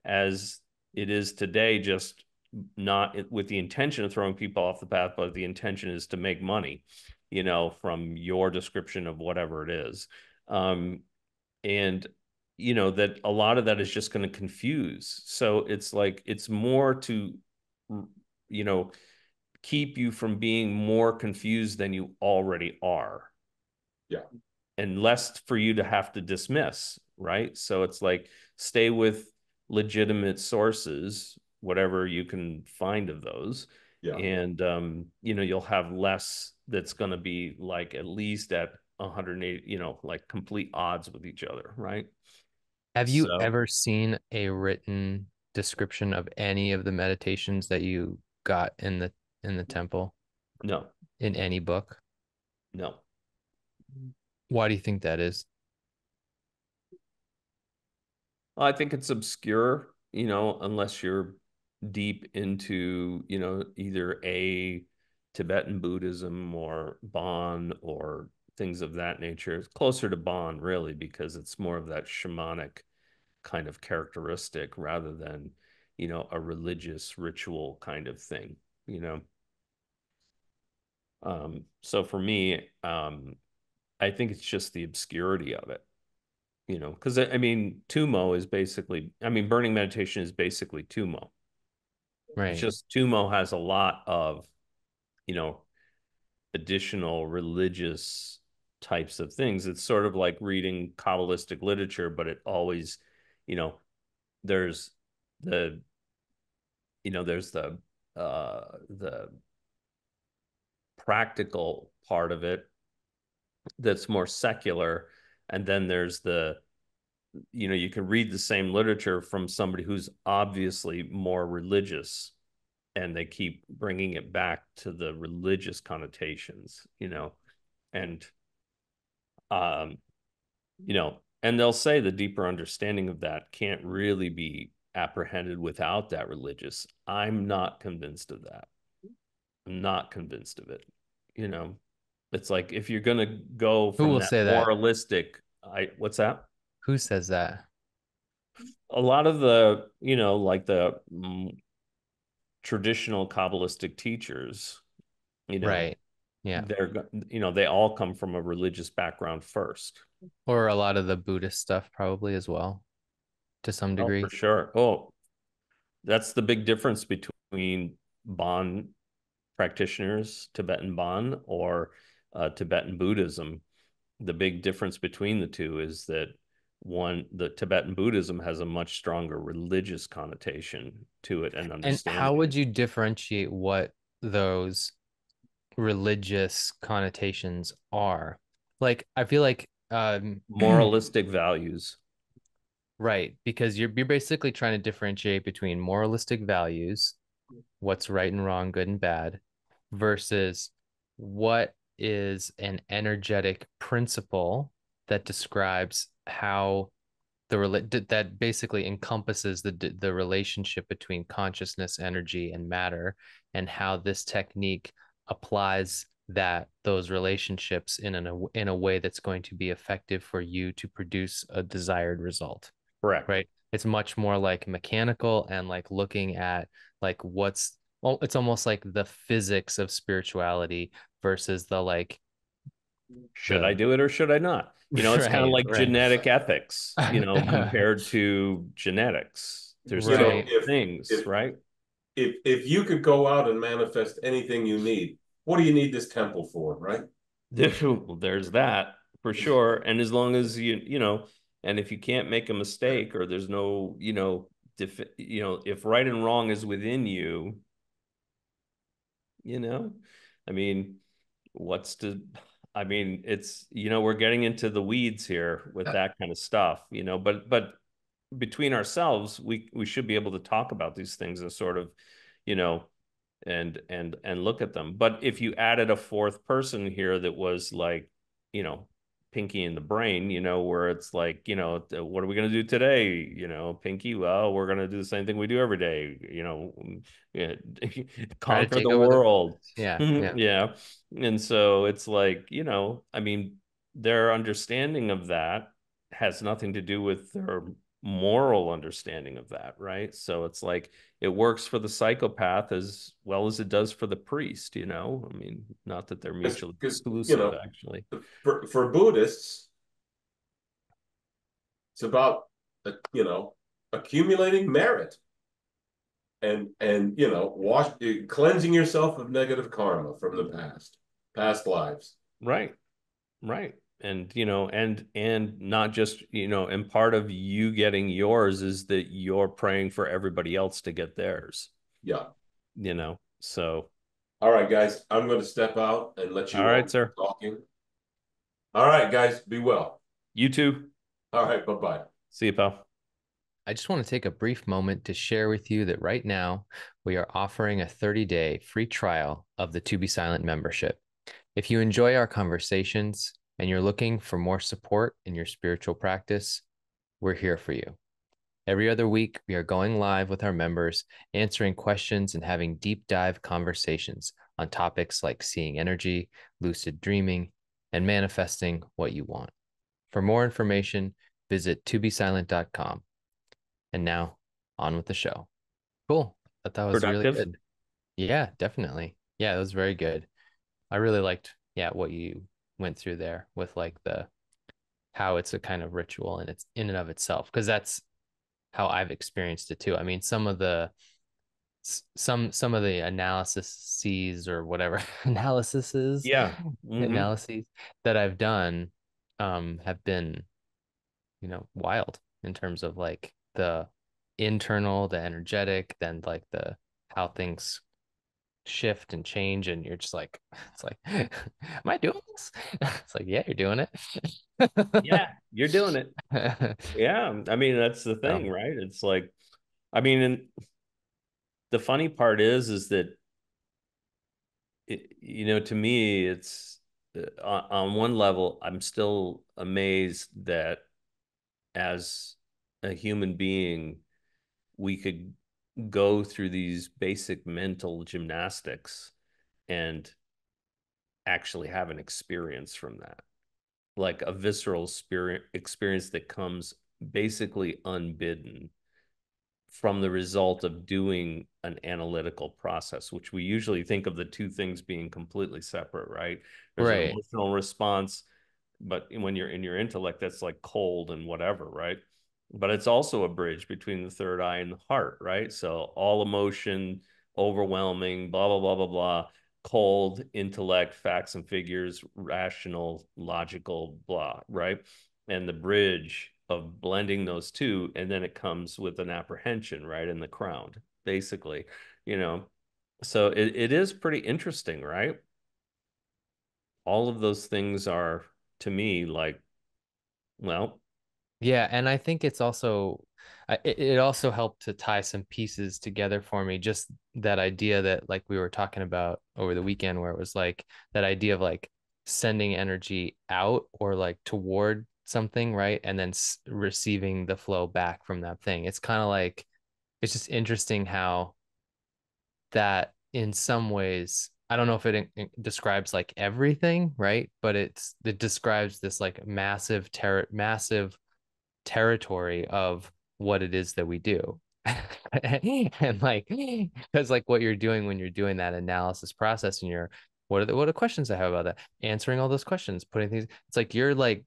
as it is today, just not with the intention of throwing people off the path, but the intention is to make money, from your description of whatever it is. And that a lot of that is just going to confuse. So it's like, it's more to, keep you from being more confused than you already are. Yeah. And less for you to have to dismiss, right? So it's like, stay with legitimate sources, whatever you can find of those. Yeah. And, you'll have less that's going to be like at least at 180, like complete odds with each other, right? Have you ever seen a written description of any of the meditations that you got in the temple? No. In any book? No. Why do you think that is? Well, I think it's obscure, unless you're deep into, either a Tibetan Buddhism or Bon or things of that nature. It's closer to Bon, really, because it's more of that shamanic kind of characteristic rather than, a religious ritual kind of thing, So for me, I think it's just the obscurity of it, because I mean, Tumo is basically, I mean, burning meditation is basically Tumo. Right. It's just Tumo has a lot of, additional religious types of things. It's sort of like reading Kabbalistic literature, but it always, there's the, there's the practical part of it that's more secular, and then there's the, you can read the same literature from somebody who's obviously more religious, and they keep bringing it back to the religious connotations, and and they'll say the deeper understanding of that can't really be apprehended without that religious. I'm not convinced of that. I'm not convinced of it. It's like, if you're going to go Who from will that say that? moralistic, what's that? Who says that? a lot of the, like the traditional Kabbalistic teachers, you know, Right. Yeah. they all come from a religious background first. Or a lot of the Buddhist stuff probably as well, to some Oh, for degree. sure. Oh, that's the big difference between Bon practitioners, Tibetan Bon, or Tibetan Buddhism. The big difference between the two is that the Tibetan Buddhism has a much stronger religious connotation to it and And how would understanding. you differentiate what those religious connotations are? Like, I feel like, Moralistic values. right, because you're basically trying to differentiate between moralistic values, what's right and wrong, good and bad, versus what is an energetic principle that describes how that basically encompasses the relationship between consciousness, energy, and matter, and how this technique applies those relationships in a way that's going to be effective for you to produce a desired result, Correct. right? It's much more like mechanical and like looking at like well, it's almost like the physics of spirituality versus the like Should I the do it or should I not? It's kind of right, like right. genetic ethics, compared to genetics. There's You two know, Right. things, if right? if you could go out and manifest anything you need, what do you need this temple for, right? There's that for sure. And as long as and if you can't make a mistake or there's no, if right and wrong is within you, you know, I mean, what's to, I mean, it's, we're getting into the weeds here with that kind of stuff, but between ourselves, we should be able to talk about these things and sort of, you know, and look at them. But if you added a fourth person here that was like, Pinky in the brain, where it's like, what are we going to do today? Pinky, well, we're going to do the same thing we do every day, yeah, Try to conquer take the over the world. world. Yeah, yeah. Yeah. And so it's like, I mean, their understanding of that has nothing to do with their moral understanding of that, right? So it's like it works for the psychopath as well as it does for the priest, I mean, not that they're mutually Because exclusive, actually. for Buddhists, it's about accumulating merit and cleansing yourself of negative karma from the past lives. Right, right. And and not just, and part of you getting yours is that you're praying for everybody else to get theirs, Yeah. so. All right, guys, I'm going to step out and let All you all right, keep sir. talking. All right, guys, be well. You too. All right, bye-bye. See you, pal. I just want to take a brief moment to share with you that right now we are offering a 30-day free trial of the To Be Silent membership. If you enjoy our conversations and you're looking for more support in your spiritual practice, we're here for you. Every other week, we are going live with our members, answering questions and having deep dive conversations on topics like seeing energy, lucid dreaming, and manifesting what you want. For more information, visit tobesilent.com. And now, on with the show. Cool. I thought that was really Productive. good. Yeah, definitely. Yeah, it was very good. I really liked, yeah, what you went through there with like the how it's a kind of ritual and it's in and of itself, because that's how I've experienced it too. I mean, some of the analyses or whatever Yeah. Hmm. analyses that I've done have been, wild in terms of like the internal, the energetic, then like the how things shift and change, and you're just like, it's like, am I doing this? It's like, yeah, you're doing it. Yeah, you're doing it. Yeah, I mean, that's the So, thing, right? It's like, I mean, and the funny part is that to me, it's on one level, I'm still amazed that as a human being, we could go through these basic mental gymnastics and actually have an experience from that, like a visceral spirit experience that comes basically unbidden from the result of doing an analytical process, which we usually think of the two things being completely separate, right? There's an Right. emotional response, but when you're in your intellect, that's like cold and whatever, right? But it's also a bridge between the third eye and the heart, right? So all emotion, overwhelming, blah, blah, blah, blah, blah, cold, intellect, facts and figures, rational, logical, blah, right? And the bridge of blending those two, and then it comes with an apprehension, right, in the crown, basically, you know. So it is pretty interesting, right? All of those things are, to me, like, well, Yeah, and I think it's also it also helped to tie some pieces together for me. Just that idea that like we were talking about over the weekend, where it was like that idea of like sending energy out or like toward something, right? And then receiving the flow back from that thing. It's kind of like it's just interesting how that in some ways, I don't know if it describes like everything, right? But it describes this like massive territory of what it is that we do. And like, because like what you're doing when you're doing that analysis process and you're, what are the questions I have about that? Answering all those questions, putting things, it's like you're like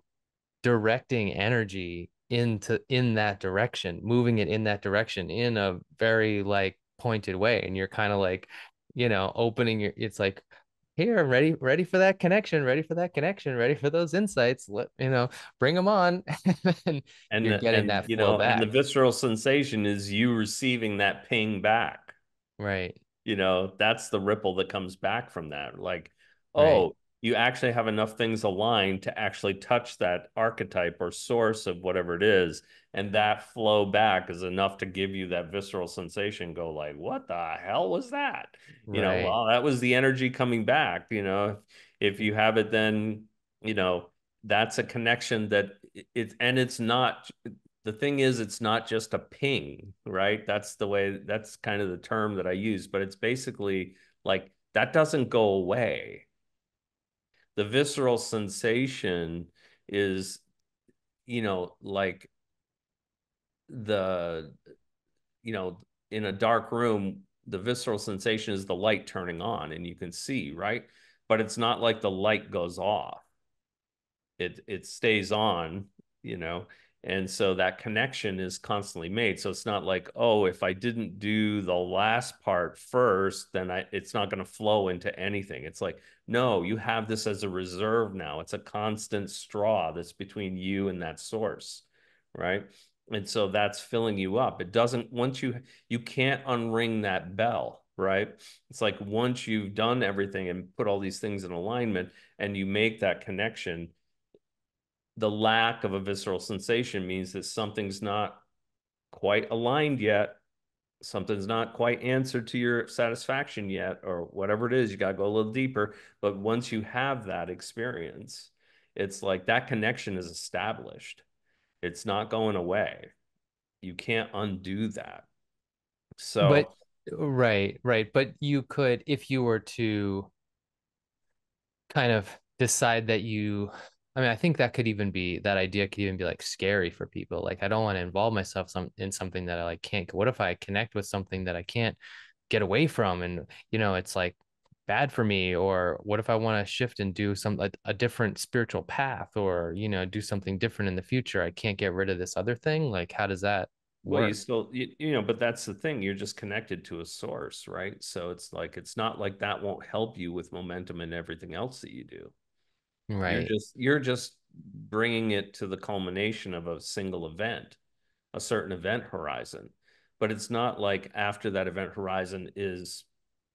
directing energy in that direction, moving it in that direction in a very like pointed way. And you're kind of like, opening it's like, here, I'm ready for that connection, ready for that connection, ready for those insights. Bring them on. And you're getting and that you flow know, and the back. visceral sensation is you receiving that ping back. Right, That's the ripple that comes back from that. Like, right, oh, you actually have enough things aligned to actually touch that archetype or source of whatever it is. And that flow back is enough to give you that visceral sensation, go like, what the hell was that? right. Well, that was the energy coming back. If you have it, then, you know, that's a connection that and it's not, the thing is, it's not just a ping, right? That's kind of the term that I use, but it's basically like that doesn't go away. The visceral sensation is, like the, you know, in a dark room, the visceral sensation is the light turning on and you can see, right? But it's not like the light goes off. It stays on, you know, and so that connection is constantly made. So it's not like, oh, if I didn't do the last part first, then it's not going to flow into anything. It's like, no, you have this as a reserve now. It's a constant straw that's between you and that source, right? And so that's filling you up. It doesn't, once you can't unring that bell, right? It's like once you've done everything and put all these things in alignment and you make that connection, the lack of a visceral sensation means that something's not quite aligned yet. Something's not quite answered to your satisfaction yet, or whatever it is. You got to go a little deeper. But once you have that experience, it's like that connection is established. It's not going away. You can't undo that. But So, right. But you could, if you were to kind of decide that I mean, I think that idea could even be like scary for people. Like, I don't want to involve myself in something that I like can't. What if I connect with something that I can't get away from? And, it's like bad for me. Or what if I want to shift and do a different spiritual path, or, do something different in the future? I can't get rid of this other thing. Like, how does that well, you work? still, but that's the thing. You're just connected to a source, right? So it's like, it's not like that won't help you with momentum and everything else that you do. Right. You're just bringing it to the culmination of a single event, a certain event horizon. But it's not like after that event horizon is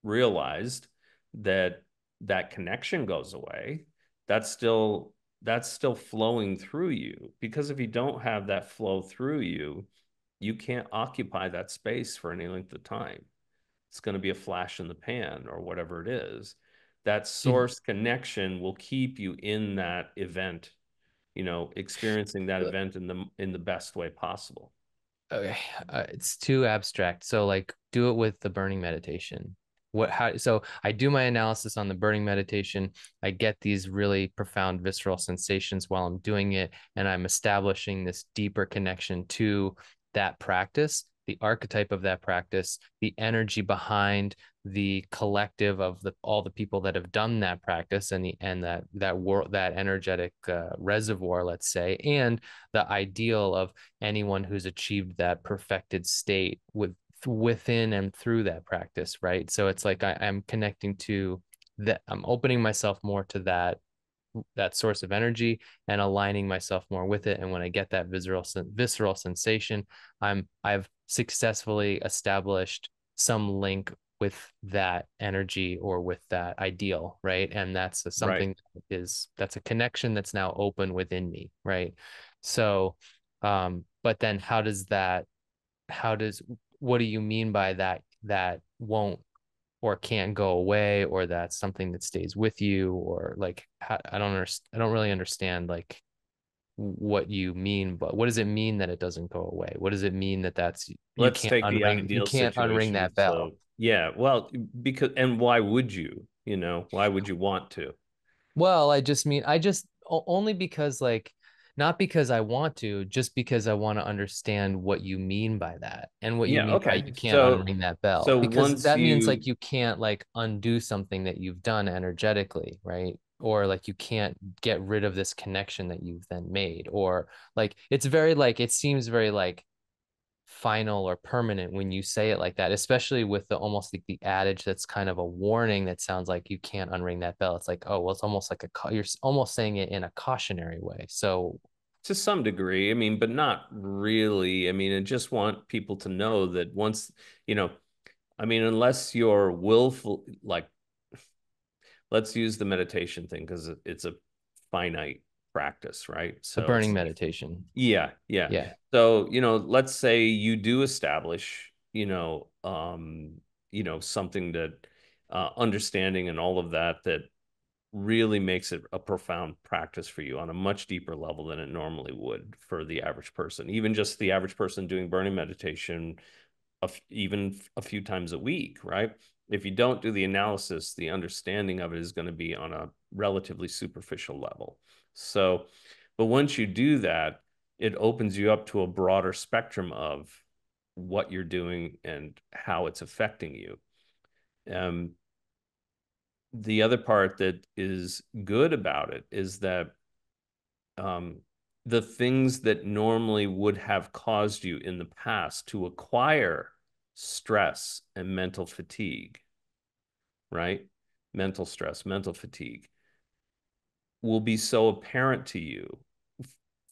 realized that that connection goes away. That's still flowing through you, because if you don't have that flow through you, you can't occupy that space for any length of time. It's going to be a flash in the pan or whatever it is. That Did, source connection will keep you in that event, experiencing that event in the best way possible. okay, it's too abstract. So like do it with the burning meditation. So I do my analysis on the burning meditation. I get these really profound visceral sensations while I'm doing it, and I'm establishing this deeper connection to that practice, the archetype of that practice, the energy behind the collective of all the people that have done that practice, and that energetic reservoir, let's say, and the ideal of anyone who's achieved that perfected state within and through that practice, right? So it's like I'm connecting to that. I'm opening myself more to that source of energy and aligning myself more with it. And when I get that visceral sensation, I've successfully established some link with that energy or with that ideal, right? And that's something that's a connection that's now open within me, right? So but then how does what do you mean by that won't or can't go away, or that's something that stays with you, or like I don't really understand like what you mean, but what does it mean that it doesn't go away? What does it mean that Let's take the you ideal can't unring situation. that bell? So yeah, well, because, and why would you, why would you want to? Well, I just only because like not because I want to, just because I want to understand what you mean by that and what you Yeah, mean by okay. you can't So unring that bell. so Because once that means like you you can't like undo something that you've done energetically, right? Or like you can't get rid of this connection that you've then made. Or like it's very like it seems very like final or permanent when you say it like that, especially with the almost like the adage that's kind of a warning that sounds like you can't unring that bell. It's like, oh, well, it's almost like you're almost saying it in a cautionary way. So, to some degree, I mean, but not really. I mean, I just want people to know that once, you know, I mean, unless you're willful, like, let's use the meditation thing because it's a finite practice, right? the So burning it's, meditation. yeah, yeah. Yeah. So, let's say you do establish, something that understanding and all of that really makes it a profound practice for you on a much deeper level than it normally would for the average person. Even just the average person doing burning meditation even a few times a week, right? If you don't do the analysis, the understanding of it is going to be on a relatively superficial level. So, but once you do that, it opens you up to a broader spectrum of what you're doing and how it's affecting you. Um, the other part that is good about it is that um, the things that normally would have caused you in the past to acquire stress and mental fatigue, right? Mental stress, mental fatigue will be so apparent to you.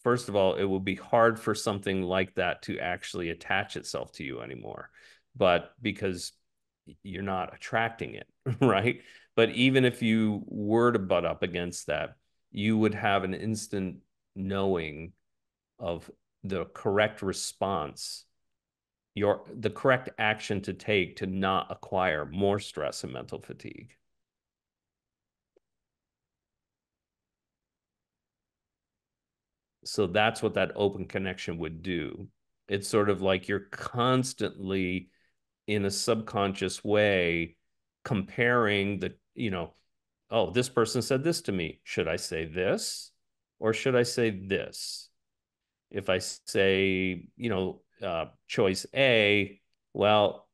First of all, it will be hard for something like that to actually attach itself to you anymore, but because you're not attracting it, right? But even if you were to butt up against that, you would have an instant knowing of the correct response, the correct action to take to not acquire more stress and mental fatigue. So that's what that open connection would do. It's sort of like you're constantly in a subconscious way comparing oh, this person said this to me. Should I say this or should I say this? If I say, choice A, well,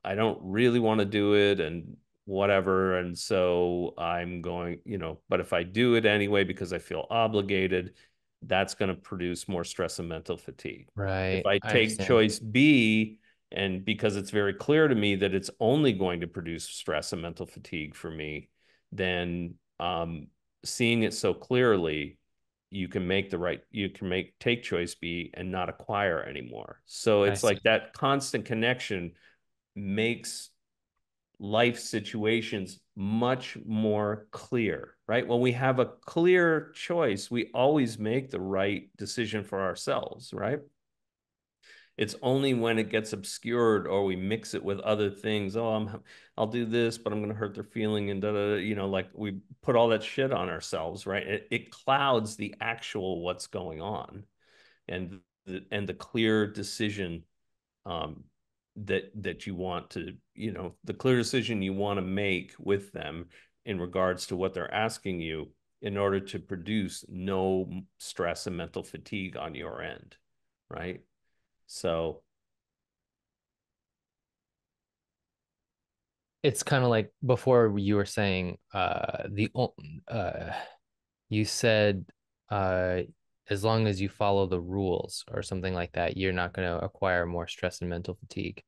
I don't really want to do it and whatever. And so I'm going, but if I do it anyway because I feel obligated, that's going to produce more stress and mental fatigue. If Right. I I take understand. choice B, and because it's very clear to me that it's only going to produce stress and mental fatigue for me, then seeing it so clearly, you can take choice B and not acquire anymore. So I it's see. like that constant connection makes life situations much more clear, right? When we have a clear choice, we always make the right decision for ourselves, right? It's only when it gets obscured or we mix it with other things. Oh, I'll do this, but I'm going to hurt their feeling and da, da, da, like we put all that shit on ourselves, right? It clouds the actual what's going on and the clear decision that you want to, the clear decision you want to make with them in regards to what they're asking you, in order to produce no stress and mental fatigue on your end, right? So It's kind of like before you were saying you said uh as long as you follow the rules or something like that, you're not going to acquire more stress and mental fatigue.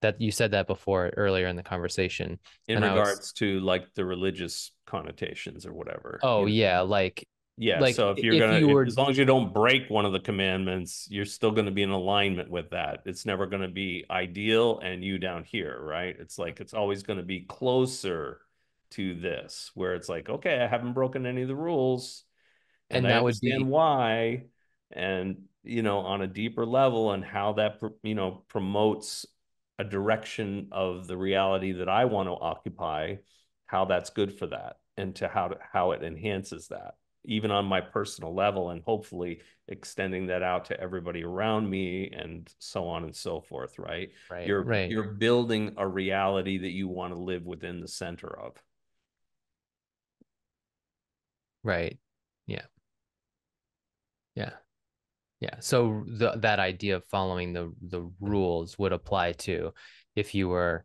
That you said that before earlier in the conversation. in And I was, regards to like the religious connotations or whatever, oh yeah, like Yeah, like so if you're if gonna, you were as long as you don't break one of the commandments, you're still gonna be in alignment with that. It's never gonna be ideal and you down here, right? It's like it's always gonna be closer to this, where it's like, okay, I haven't broken any of the rules, and and I that would understand be why, and on a deeper level, and how that promotes a direction of the reality that I want to occupy, how that's good for that, and to how it enhances that, even on my personal level, and hopefully extending that out to everybody around me, and so on and so forth, right? right, You're right, you're building a reality that you want to live within the center of. right. Yeah. Yeah. Yeah. So that idea of following the rules would apply to if you were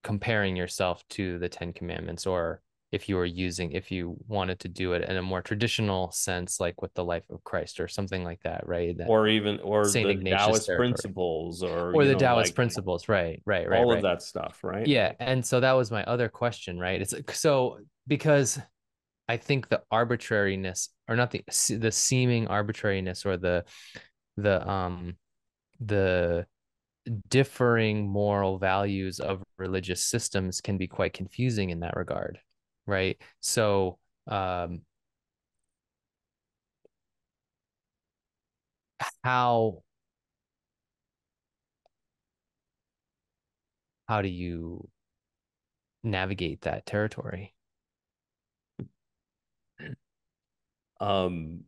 comparing yourself to the Ten Commandments, or if you wanted to do it in a more traditional sense, like with the life of Christ or something like that, right? That Or Saint the Ignatius Taoist territory principles, or or the Taoist like principles, right, right, right, all of right. that stuff, right? Yeah. And so that was my other question, right? It's so because I think the arbitrariness, or not the seeming arbitrariness, or the the differing moral values of religious systems can be quite confusing in that regard, right? So how how do you navigate that territory? Um,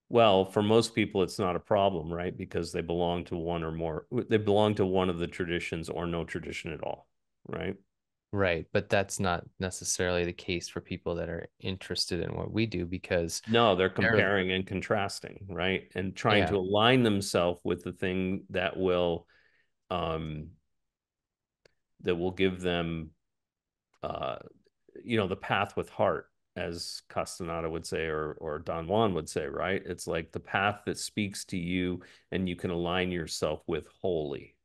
well, for most people, it's not a problem, right? Because they belong to one or more, they belong to one of the traditions or no tradition at all, right? Right, but that's not necessarily the case for people that are interested in what we do, because No, they're they're, comparing and contrasting, right? And trying yeah, to align themselves with the thing um, that will give them, uh, the path with heart, as Castaneda would say, or Don Juan would say, right? It's like the path that speaks to you and you can align yourself with wholly,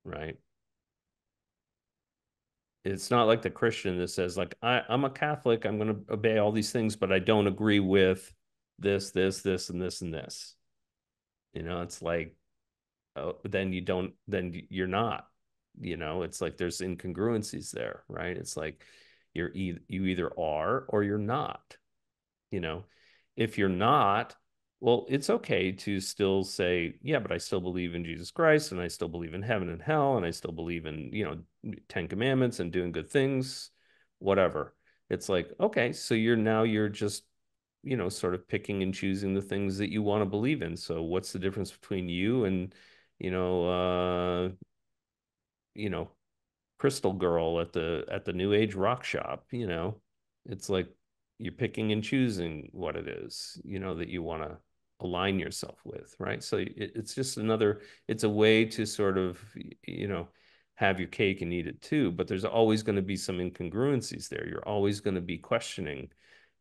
right? It's not like the Christian that says, like, I'm a Catholic, I'm going to obey all these things, but I don't agree with this, and this, and this. It's like, oh, then then you're not. It's like there's incongruencies there, right? It's like you either are or you're not. you know if you're not, well, it's okay to still say, yeah, but I still believe in Jesus Christ, and I still believe in heaven and hell, and I still believe in 10 commandments and doing good things, whatever. It's like, okay, so you're just sort of picking and choosing the things that you want to believe in. So what's the difference between you and you know you know Crystal Girl at the New Age rock shop? It's like you're picking and choosing what it is, that you want to align yourself with, right? So it's just it's a way to sort of, have your cake and eat it too. But there's always going to be some incongruencies there. You're always going to be questioning,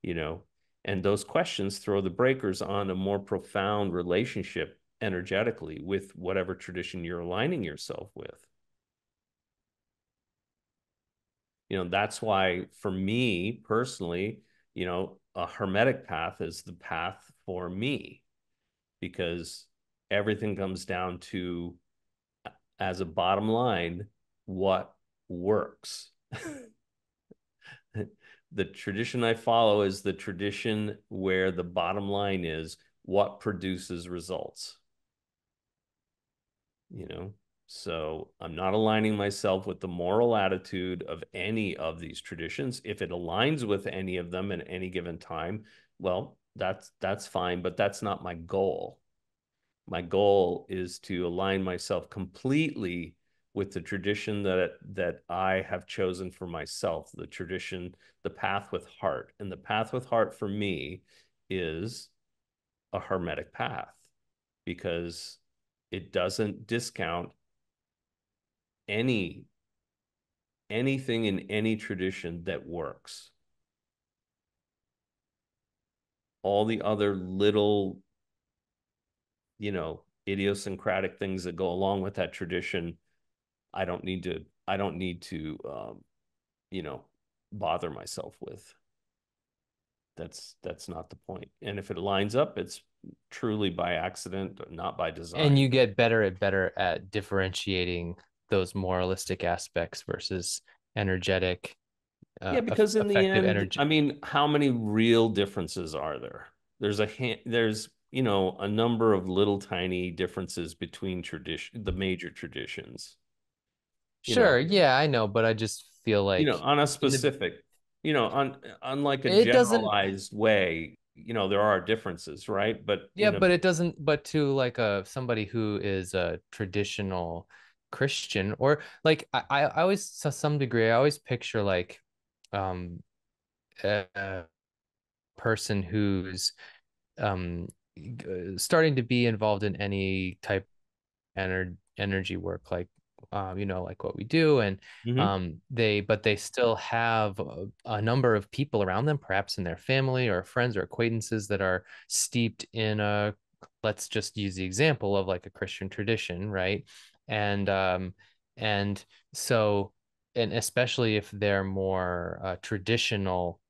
you know, and those questions throw the breakers on a more profound relationship energetically with whatever tradition you're aligning yourself with. That's why for me personally, a hermetic path is the path for me, because everything comes down to, as a bottom line, what works. The tradition I follow is the tradition where the bottom line is what produces results. you know so I'm not aligning myself with the moral attitude of any of these traditions. If it aligns with any of them at any given time, well, that's fine, but that's not my goal. My goal is to align myself completely with the tradition that I have chosen for myself, the tradition, the path with heart. And the path with heart for me is a Hermetic path, because it doesn't discount anything in any tradition that works. All the other little, idiosyncratic things that go along with that tradition, I don't need to you know, bother myself with. That's not the point. And if it lines up, it's truly by accident, not by And design. you get better at differentiating those moralistic aspects versus energetic, Yeah, because in the effective end, energy. I mean, how many real differences are there? There's a number of little tiny differences between the major traditions. You Sure, know, yeah, I know, but I just feel like on a in the specific, on like a it doesn't generalized way, there are differences, right? But yeah, but it doesn't, but to like somebody who is a traditional Christian, or like I always, to some degree, I always picture like um a person who's um starting to be involved in any type energy work, like like what we do, and Mhm. they still have a number of people around them, perhaps in their family or friends or acquaintances, that are steeped in a, let's just use the example of like a Christian tradition, right? And so, and especially if they're more traditional,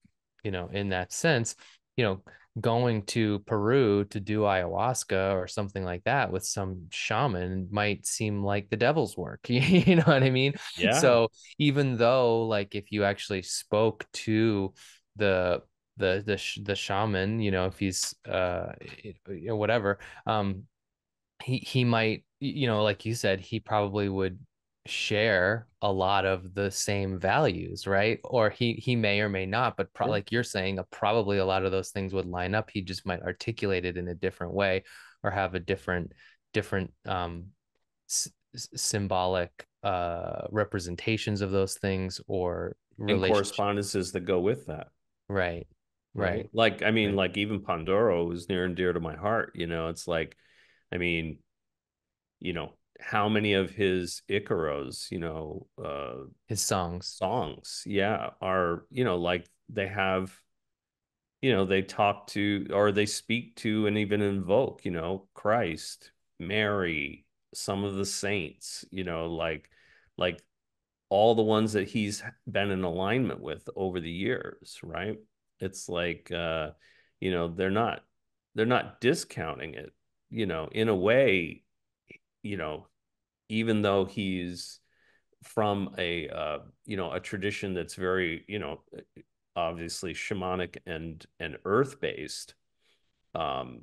in that sense, you know going to Peru to do ayahuasca or something like that with some shaman might seem like the devil's work. You know what I mean? Yeah. So even though, like, if you actually spoke to the the shaman, if he's whatever, he might, like you said, he probably would share a lot of the same values, right? Or he may or may not, but Sure. like you're saying, probably a lot of those things would line up. He just might articulate it in a different way, or have a different symbolic representations of those things, or And relationship. correspondences that go with that, Right, right? right, Like, I mean, right. like even Pandoro is near and dear to my heart. It's like, I mean, how many of his Icaros, His songs. songs, yeah, are, like they have, they talk to, or they speak to and even invoke, Christ, Mary, some of the saints, like all the ones that he's been in alignment with over the years, right? It's like, they're not discounting it, in a way, you know, even though he's from a tradition that's very, obviously shamanic and earth based,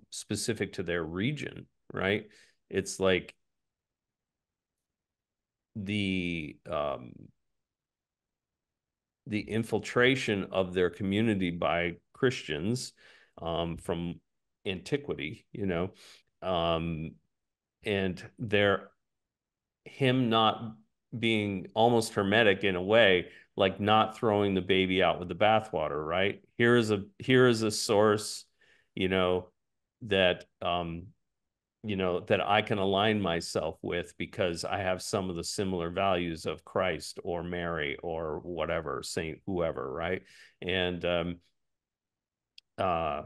specific to their region, right? It's like the the infiltration of their community by Christians, from antiquity, um, and their him not being almost hermetic in a way, like not throwing the baby out with the bathwater, right? Here is a source, you know, that I can align myself with because I have some of the similar values of Christ or Mary or whatever, saint, whoever, right? And uh,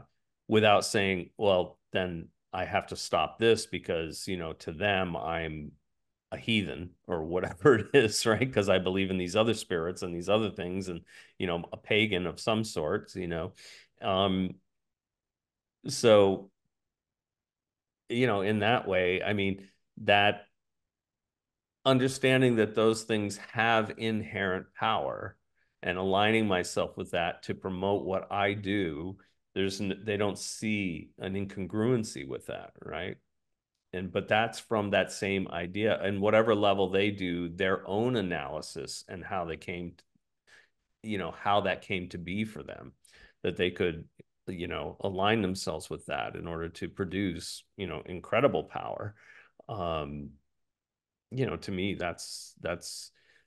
without saying, well, then I have to stop this because, to them, I'm a heathen or whatever it is, right? Because I believe in these other spirits and these other things, and, a pagan of some sorts. Um, so, in that way, I mean, that understanding that those things have inherent power and aligning myself with that to promote what I do, they don't see an incongruency with that, right? But that's from that same idea, and whatever level they do their own analysis and how they came, how that came to be for them, that they could align themselves with that in order to produce, incredible power. To me, that's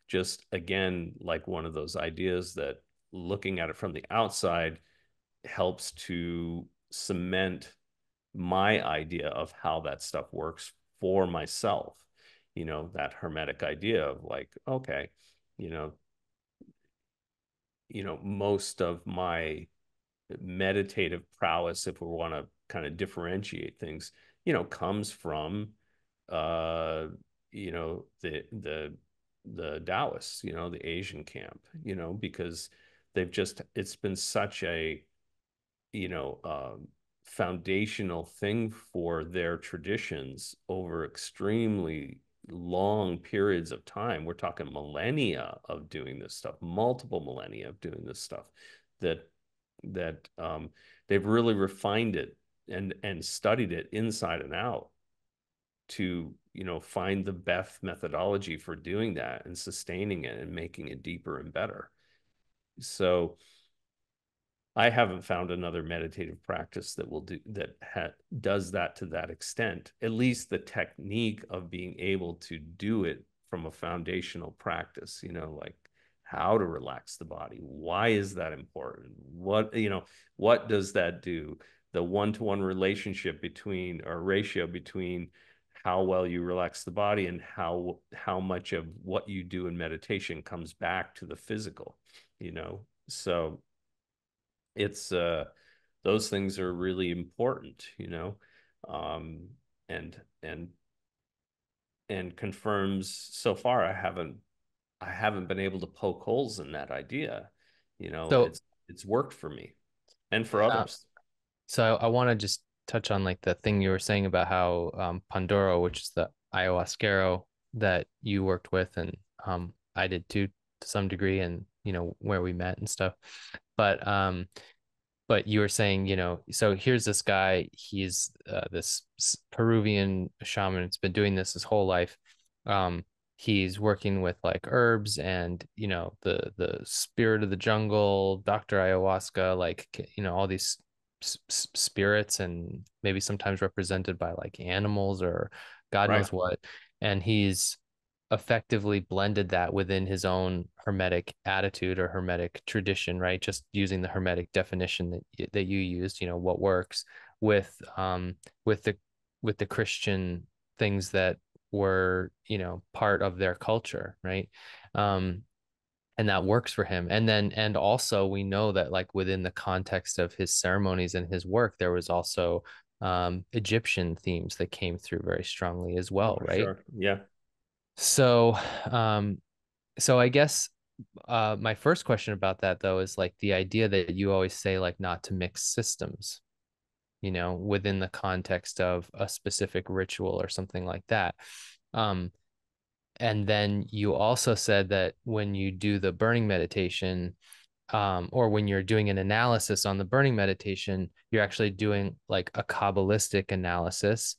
just, again, like one of those ideas that, looking at it from the outside, helps to cement my idea of how that stuff works for myself. That hermetic idea of like, okay, you know, most of my meditative prowess, if we want to kind of differentiate things, comes from the Taoists, the Asian camp, because it's been such a, you know, um, foundational thing for their traditions over extremely long periods of time. We're talking millennia of doing this stuff, multiple millennia of doing this stuff, that they've really refined it and studied it inside and out to, find the best methodology for doing that and sustaining it and making it deeper and better. So I haven't found another meditative practice that will does that to that extent. At least the technique of being able to do it from a foundational practice, like how to relax the body. Why is that important? What does that do? The one-to-one relationship between, or ratio between, how well you relax the body and how much of what you do in meditation comes back to the physical, so it's those things are really important, um, and and and confirms, so far I haven't been able to poke holes in that idea. So, It's worked for me and for uh, others. I want to just touch on like the thing you were saying about how Pandoro, which is the ayahuasquero that you worked with, and I did too to some degree, and where we met and stuff. But you were saying, so here's this guy, he's this Peruvian shaman. It's been doing this his whole life. Um, he's working with like herbs and, the spirit of the jungle, Dr. Ayahuasca, like, all these spirits, and maybe sometimes represented by like animals or God Right. knows what. And he's effectively blended that within his own hermetic attitude or hermetic tradition, right? Just using the hermetic definition that you used, what works with with the with the Christian things that were, part of their culture, right? Um, and that works for him. And also we know that like within the context of his ceremonies and his work, there was also Egyptian themes that came through very strongly as Oh, well, for right? sure. Yeah. So, I guess my first question about that though is like the idea that you always say like not to mix systems, within the context of a specific ritual or something like that. Um, and then you also said that when you do the burning meditation, or when you're doing an analysis on the burning meditation, you're actually doing like a Kabbalistic analysis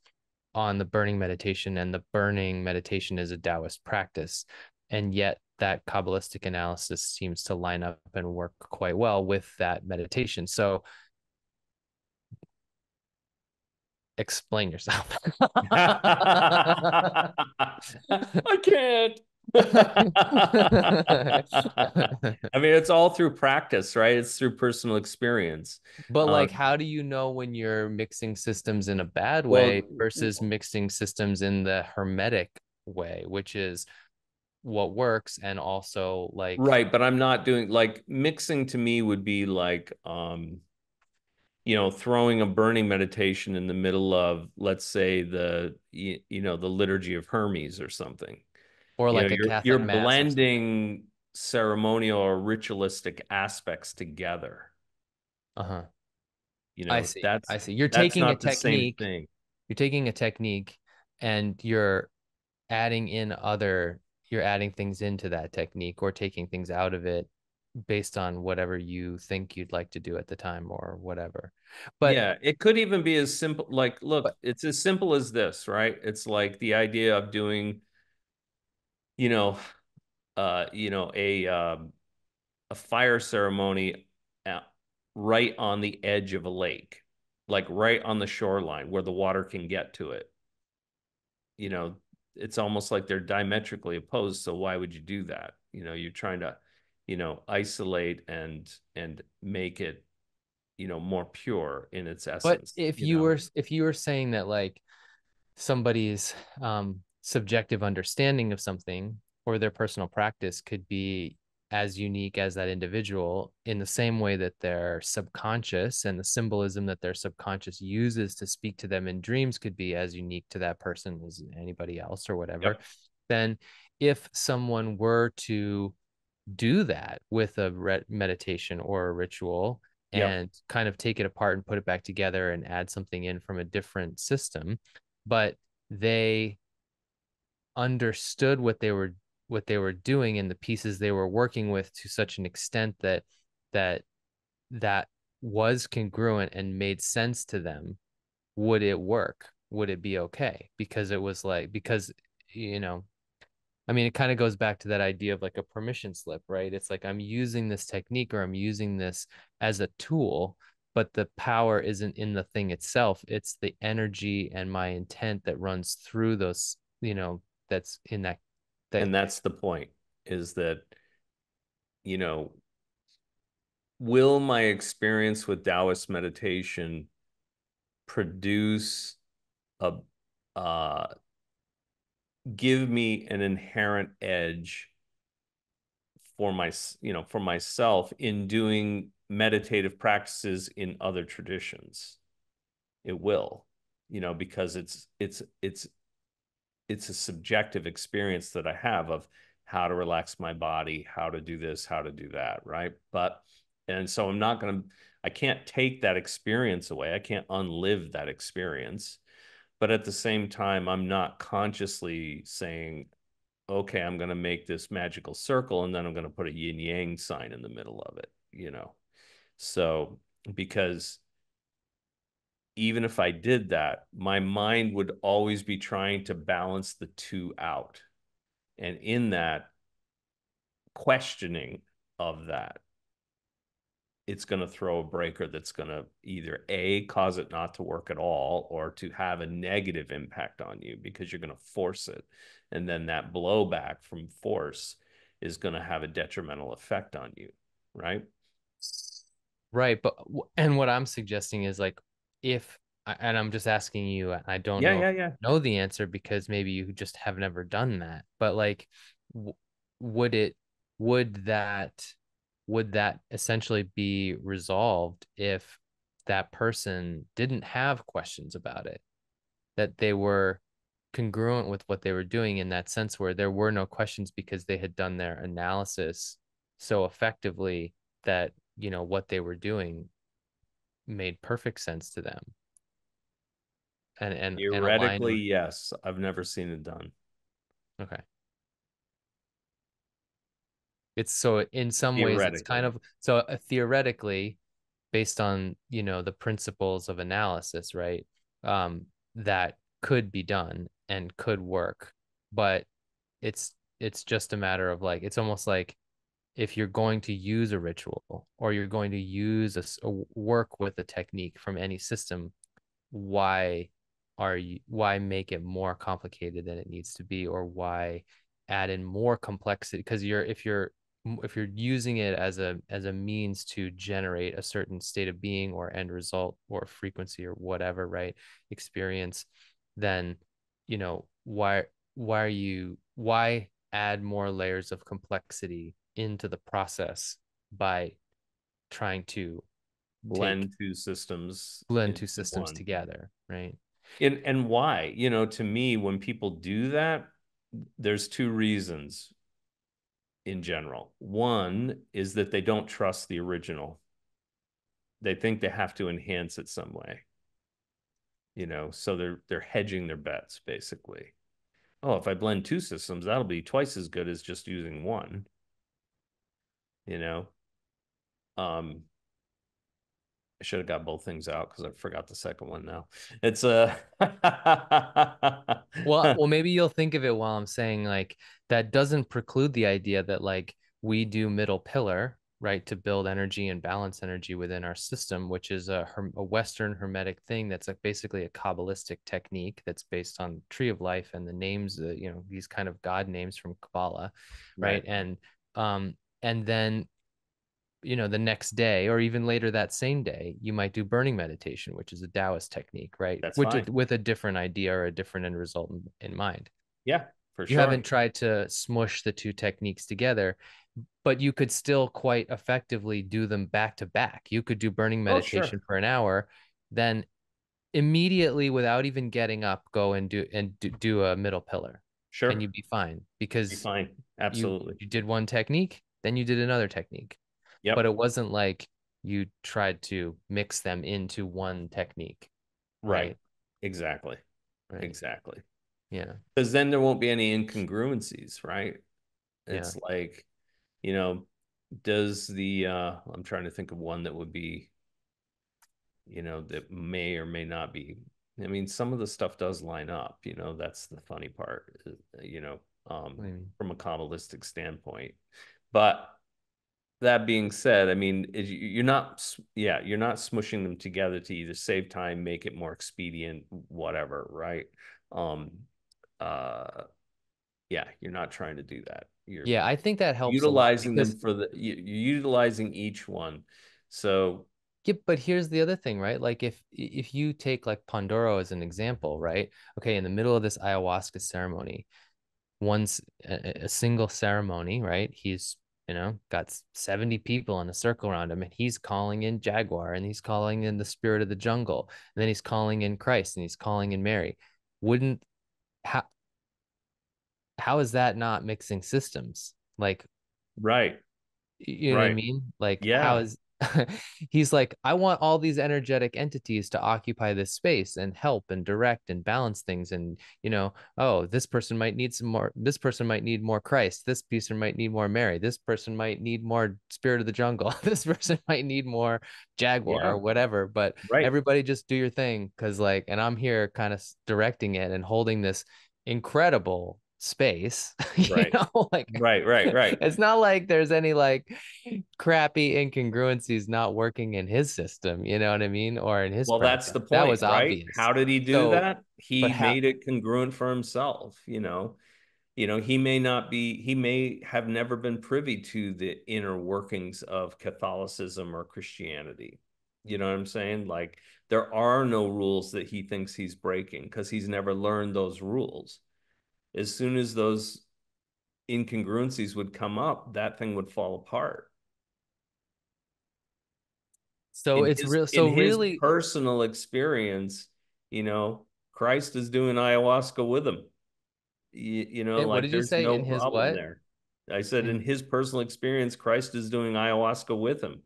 on the burning meditation, and the burning meditation is a Taoist practice. And yet that Kabbalistic analysis seems to line up and work quite well with that meditation. So explain yourself. I can't. I mean, it's all through practice, right? It's through personal experience. But Um, like, how do you know when you're mixing systems in a bad way well, versus mixing systems in the hermetic way, which is what works, and also like, right, but I'm not doing, like, mixing to me would be like, throwing a burning meditation in the middle of, let's say, the liturgy of Hermes or something. or like a You're Catholic mass or something. blending ceremonial or ritualistic aspects together. Uh-huh. You I know, see. that's I see. You're that's taking a not the same technique, thing. you're taking a technique and adding in other, you're adding things into that technique or taking things out of it based on whatever you think you'd like to do at the time or whatever. But Yeah, it could even be as simple, like, look, but it's as simple as this, right? It's like the idea of doing, you know, uh, you know, a um, a fire ceremony, uh, right on the edge of a lake, like right on the shoreline where the water can get to it. You know, it's almost like they're diametrically opposed. So why would you do that? You know, you're trying to, isolate and make it, more pure in its But essence, if you were saying that like somebody's subjective understanding of something or their personal practice could be as unique as that individual, in the same way that their subconscious and the symbolism that their subconscious uses to speak to them in dreams could be as unique to that person as anybody else or whatever, Yep. then if someone were to do that with a meditation or a ritual Yep. and kind of take it apart and put it back together and add something in from a different system, but they understood what they were doing and the pieces they were working with to such an extent that that was congruent and made sense to them, would it work? Would it be okay? Because it was like, because you know I mean, it kind of goes back to that idea of like a permission slip, right? It's like I'm using this technique or I'm using this as a tool, but the power isn't in the thing itself. It's the energy and my intent that runs through those, that's in that. And that's the point, is that, you know, will my experience with Taoist meditation produce a uh give me an inherent edge for myself in doing meditative practices in other traditions? It will, because it's a subjective experience that I have of how to relax my body, how to do this, how to do that, right? And so I can't take that experience away. I can't unlive that experience. But at the same time, I'm not consciously saying, okay, I'm going to make this magical circle and then I'm going to put a yin yang sign in the middle of it. So, because even if I did that, my mind would always be trying to balance the two out. And in that questioning of that, it's going to throw a breaker that's going to either cause it not to work at all, or to have a negative impact on you because you're going to force it. And then that blowback from force is going to have a detrimental effect on you. Right. Right. And what I'm suggesting is like, if, and I'm just asking you, I don't Yeah. know if Yeah. you Yeah. know the answer because maybe you just have never done that, but like, would it, would that, would that essentially be resolved if that person didn't have questions about it, that they were congruent with what they were doing in that sense where there were no questions because they had done their analysis so effectively that, what they were doing made perfect sense to them and aligned Theoretically, with. yes. I've never seen it done. Okay. It's so in some ways it's kind Theoretically. of so theoretically based on, the principles of analysis, right? That could be done and could work, but it's just a matter of like, it's almost like if you're going to use a ritual or you're going to use a work with a technique from any system, why why make it more complicated than it needs to be, or why add in more complexity? Because if you're using it as a means to generate a certain state of being or end result or frequency or whatever, right, experience, then why add more layers of complexity into the process by trying to take Blend two systems blend into two systems one. together, right? And why? To me, when people do that, there's two reasons in general. One is that they don't trust the original. They think they have to enhance it some way. So they're hedging their bets basically. Oh, if I blend two systems, that'll be twice as good as just using one. You know, I should have got both things out because I forgot the second one now. It's a Well, maybe you'll think of it while I'm saying like that doesn't preclude the idea that like we do middle pillar right, to build energy and balance energy within our system, which is a Western Hermetic thing that's like basically a Kabbalistic technique that's based on Tree of Life and the names, these kind of God names from Kabbalah, right? And then the next day or even later that same day, you might do burning meditation, which is a Taoist technique, right? That's Which fine. with a different idea or a different end result in mind. Yeah, for You sure. haven't tried to smush the two techniques together, but you could still quite effectively do them back to back. You could do burning Oh, meditation sure. for an hour, then immediately without even getting up, go and do a middle pillar, and Sure. you'd be fine Be because fine. you Absolutely. you did one technique, then you did another technique. But Yep. it wasn't like you tried to mix them into one technique, Right. right? Exactly. Right. Exactly. Yeah. Because then there won't be any incongruencies, right? Yeah. It's like, you know, does the I'm trying to think of one that would be, that may or may not be. I mean, some of the stuff does line up, that's the funny part, from a Kabbalistic standpoint. But that being said, I mean, you're not, yeah, you're not smushing them together to either save time, make it more expedient, whatever, right? Um, uh, yeah, you're not trying to do that. You're Yeah, I think that helps a lot utilizing them because for you're utilizing each one. So, yeah, but here's the other thing, right? Like if you take like Pandoro as an example, right? Okay, in the middle of this ayahuasca ceremony, once a single ceremony, right? He's got 70 people in a circle around him, and he's calling in Jaguar, and he's calling in the spirit of the jungle, and then he's calling in Christ, and he's calling in Mary. Wouldn't how how is that not mixing systems? Like, right, you know what I right. mean? Like, how Yeah, is he's like, I want all these energetic entities to occupy this space and help and direct and balance things. And, oh, this person might need some more, this person might need more Christ. This person might need more Mary. This person might need more Spirit of the Jungle. This person might need more Jaguar yeah, or whatever. But right, everybody just do your thing. Cause and I'm here kind of directing it and holding this incredible space, right, like right, right, right. it's not like there's any like crappy incongruencies not working in his system, you know what I mean? Or in his Well, that's practice. the That point, was right? obvious. How did he do So, that? but He how, made it congruent for himself. He may have never been privy to the inner workings of Catholicism or Christianity. You know what I'm saying? Like, there are no rules that he thinks he's breaking because he's never learned those rules. As soon as those incongruencies would come up, that thing would fall apart. so In it's his real. in So his really, personal experience, Christ is doing ayahuasca with him. what Like, did you there's say no in his problem what? there. I said in In his personal experience, Christ is doing ayahuasca with him,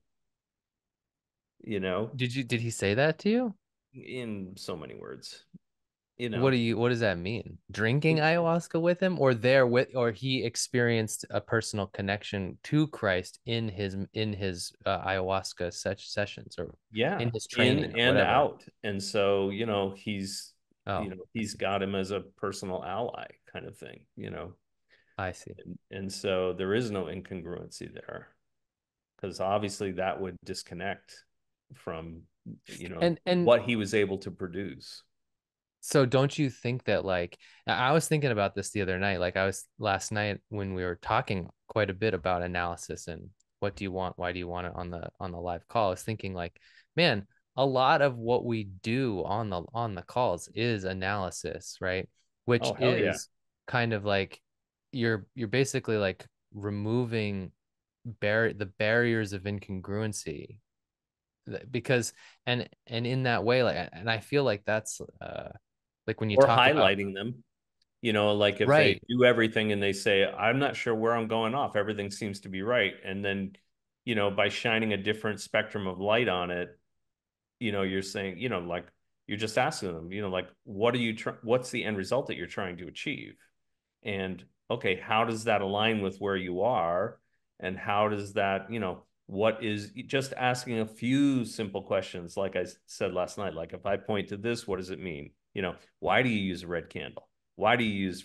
you know, did he say that to you? in so many words, you know. What does that mean? Drinking It- ayahuasca with him or there with or he experienced a personal connection to Christ in his ayahuasca such sessions or yeah, in his in training or and whatever. out. And so, Oh, I he's see. got him as a personal ally kind of thing. I see. And so there is no incongruency there because obviously that would disconnect from, And what he was able to produce. so don't you think that like I was thinking about this the other night, like I was last night when we were talking quite a bit about analysis and what do you want, why do you want it on the live call? I was thinking like, man, a lot of what we do on the calls is analysis, right? Which Oh, hell yeah. is kind of like you're basically like removing the barriers of incongruency because and in that way like and I feel like that's like when you Or talk about highlighting them. Like if they right. do everything and they say, I'm not sure where I'm going off, everything seems to be right. And then, by shining a different spectrum of light on it, you're saying, like you're just asking them, like, what's the end result that you're trying to achieve? And okay, how does that align with where you are? And how does that, what is just asking a few simple questions, like I said last night, like if I point to this, what does it mean? Why do you use a red candle? Why do you use,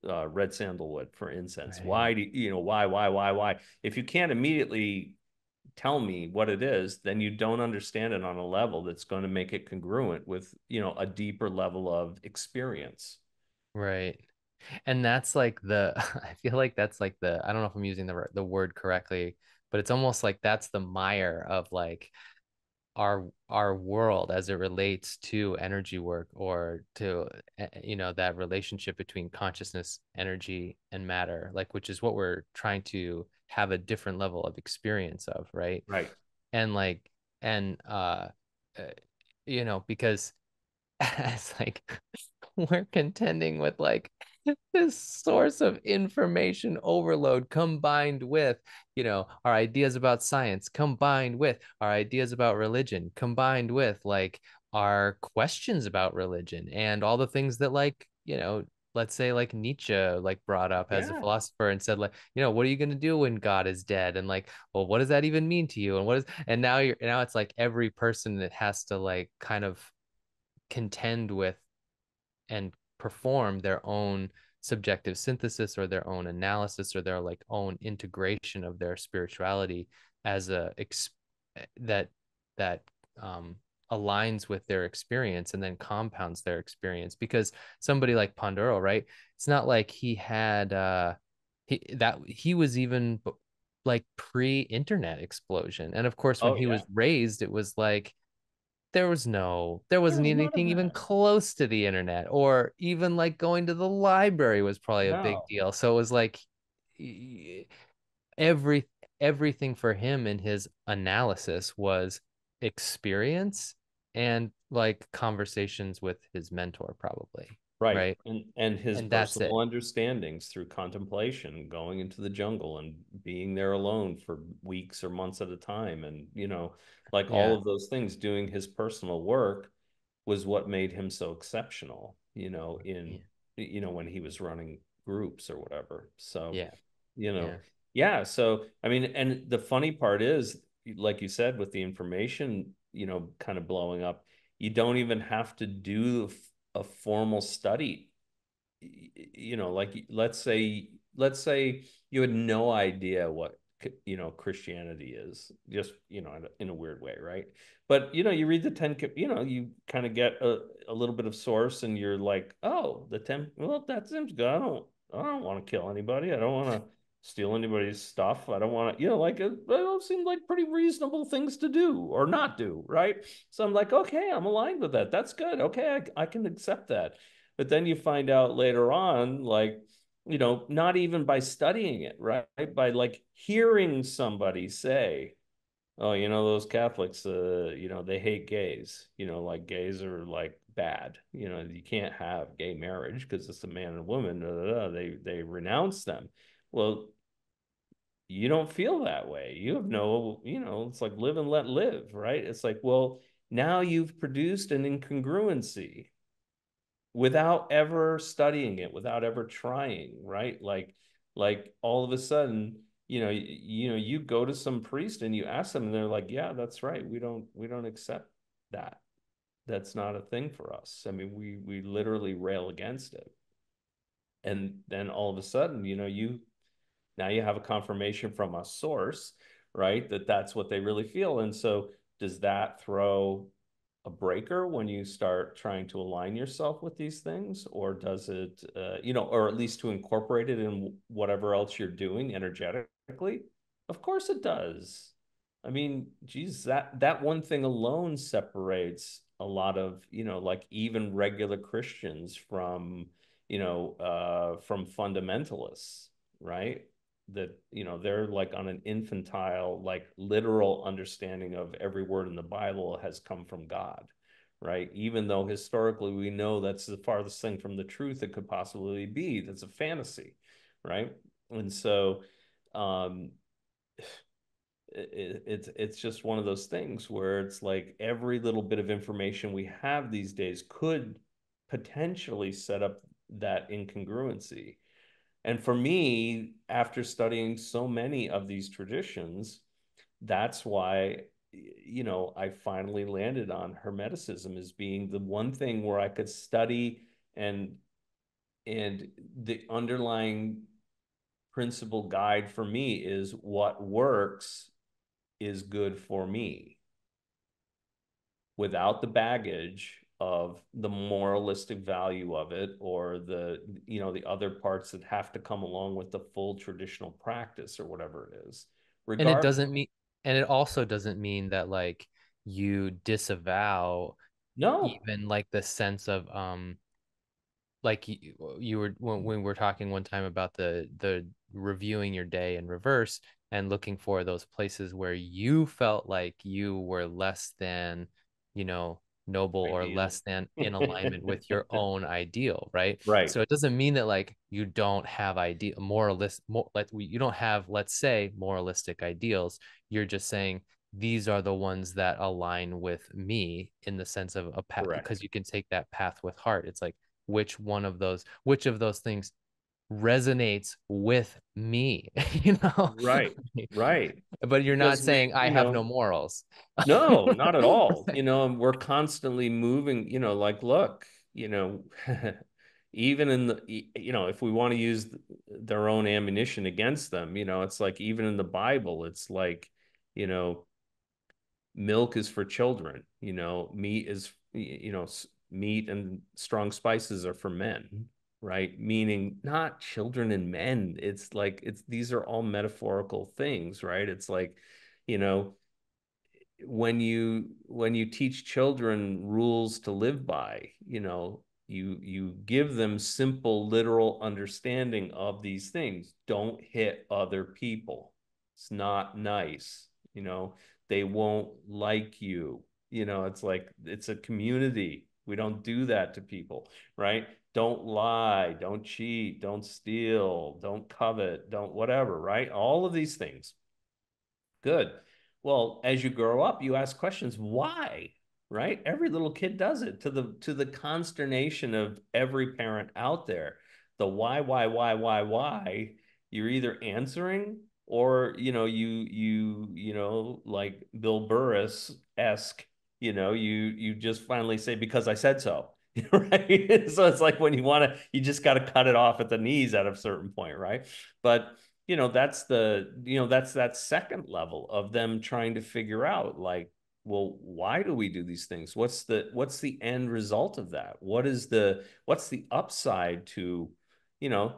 red sandalwood for incense? Right. Why do why? If you can't immediately tell me what it is, then you don't understand it on a level that's going to make it congruent with, a deeper level of experience. Right. And that's like the I feel like that's like I don't know if I'm using the word correctly, but it's almost like that's the mire of like our world as it relates to energy work, or to that relationship between consciousness, energy, and matter, like, which is what we're trying to have a different level of experience of, right? Right. And like, and uh because as like we're contending with like this source of information overload, combined with our ideas about science, combined with our ideas about religion, combined with like our questions about religion, and all the things that like let's say like Nietzsche like brought up as a Yeah. philosopher, and said like, what are you going to do when God is dead? And like, well, what does that even mean to you? And now it's like every person that has to like kind of contend with and perform their own subjective synthesis, or their own analysis, or their like own integration of their spirituality as that that aligns with their experience, and then compounds their experience. Because somebody like Panduro, right, it's not like he was even like pre-internet explosion. And of course, when Oh he yeah. was raised, it was like there There wasn't was none of anything even that. close to the internet, or even like going to the library was probably a big No. deal. So it was like every everything for him in his analysis was experience, and like conversations with his mentor, probably, Right. right? And his And that's it. personal understandings through contemplation, going into the jungle and being there alone for weeks or months at a time. And, like all Yeah. of those things, doing his personal work was what made him so exceptional, Yeah. when he was running groups or whatever. So, Yeah. you know, Yeah. yeah. So, I mean, and the funny part is, like you said, with the information, kind of blowing up, you don't even have to do a formal study. Like let's say you had no idea what Christianity is, just in a weird way, right? But you read the 10, you kind of get a little bit of source, and you're like, oh, the 10, well, that seems good. I don't want to kill anybody. I don't want to steal anybody's stuff. I don't want to, like it those seem like pretty reasonable things to do or not do, right? So I'm like, okay, I'm aligned with that. That's good. Okay, I can accept that. But then you find out later on, like, not even by studying it, right? By like hearing somebody say, oh, those Catholics, they hate gays, like gays are like bad, you can't have gay marriage because it's a man and woman. Da, da, da. They renounce them. Well, you don't feel that way. You have no, it's like live and let live, right? It's like, well, now you've produced an incongruency without ever studying it, without ever trying, right? Like all of a sudden, you go to some priest and you ask them, and they're like, yeah, that's right. We don't accept that. That's not a thing for us. I mean, we literally rail against it. And then all of a sudden, now you have a confirmation from a source, right? That's what they really feel. And so does that throw a breaker when you start trying to align yourself with these things, or does it, or at least to incorporate it in whatever else you're doing energetically? Of course it does. I mean, geez, that one thing alone separates a lot of, like even regular Christians from fundamentalists, right? That they're like on an infantile, like literal understanding of every word in the Bible has come from God, right? Even though historically we know that's the farthest thing from the truth it could possibly be. That's a fantasy, right? And so um it's just one of those things where it's like every little bit of information we have these days could potentially set up that incongruency. And for me, after studying so many of these traditions, that's why, I finally landed on Hermeticism as being the one thing where I could study, and the underlying principal guide for me is what works is good for me without the baggage of the moralistic value of it, or the, you know, the other parts that have to come along with the full traditional practice or whatever it is. And it Regardless, doesn't mean, and it also doesn't mean that like you disavow no, even like the sense of like you were when we were talking one time about the reviewing your day in reverse and looking for those places where you felt like you were less than, you know, noble or ideal. less than in alignment with your own ideal, right? Right. So it doesn't mean that like you don't have like you don't have, let's say, moralistic ideals. You're just saying these are the ones that align with me in the sense of a path, Correct. because you can take that path with heart. It's like which of those things resonates with me, you know? Right. Right. But you're not Because saying I you have no know, morals. no, not at all. You know, and we're constantly moving, you know, like, look, you know, even in the, you know, if we want to use their own ammunition against them, you know, it's like, even in the Bible, it's like, you know, milk is for children, you know, meat is, you know, meat and strong spices are for men, right? Meaning not children and men. It's like, it's, these are all metaphorical things, right? It's like, you know, when you teach children rules to live by, you know, you give them simple literal understanding of these things. Don't hit other people. It's not nice, you know. They won't like you. You know, it's like, it's a community. We don't do that to people, right? Don't lie, don't cheat, don't steal, don't covet, don't whatever, right? All of these things. Good. Well, as you grow up, you ask questions, why? Right? Every little kid does it, to the consternation of every parent out there. The why, you're either answering, or, you know, you know, like Bill Burris-esque, you know, you just finally say, because I said so. Right? So it's like, when you want to, you just got to cut it off at the knees at a certain point, right? But you know, that's the, you know, that's that second level of them trying to figure out, like, well, why do we do these things? What's the end result of that? What's the upside to, you know,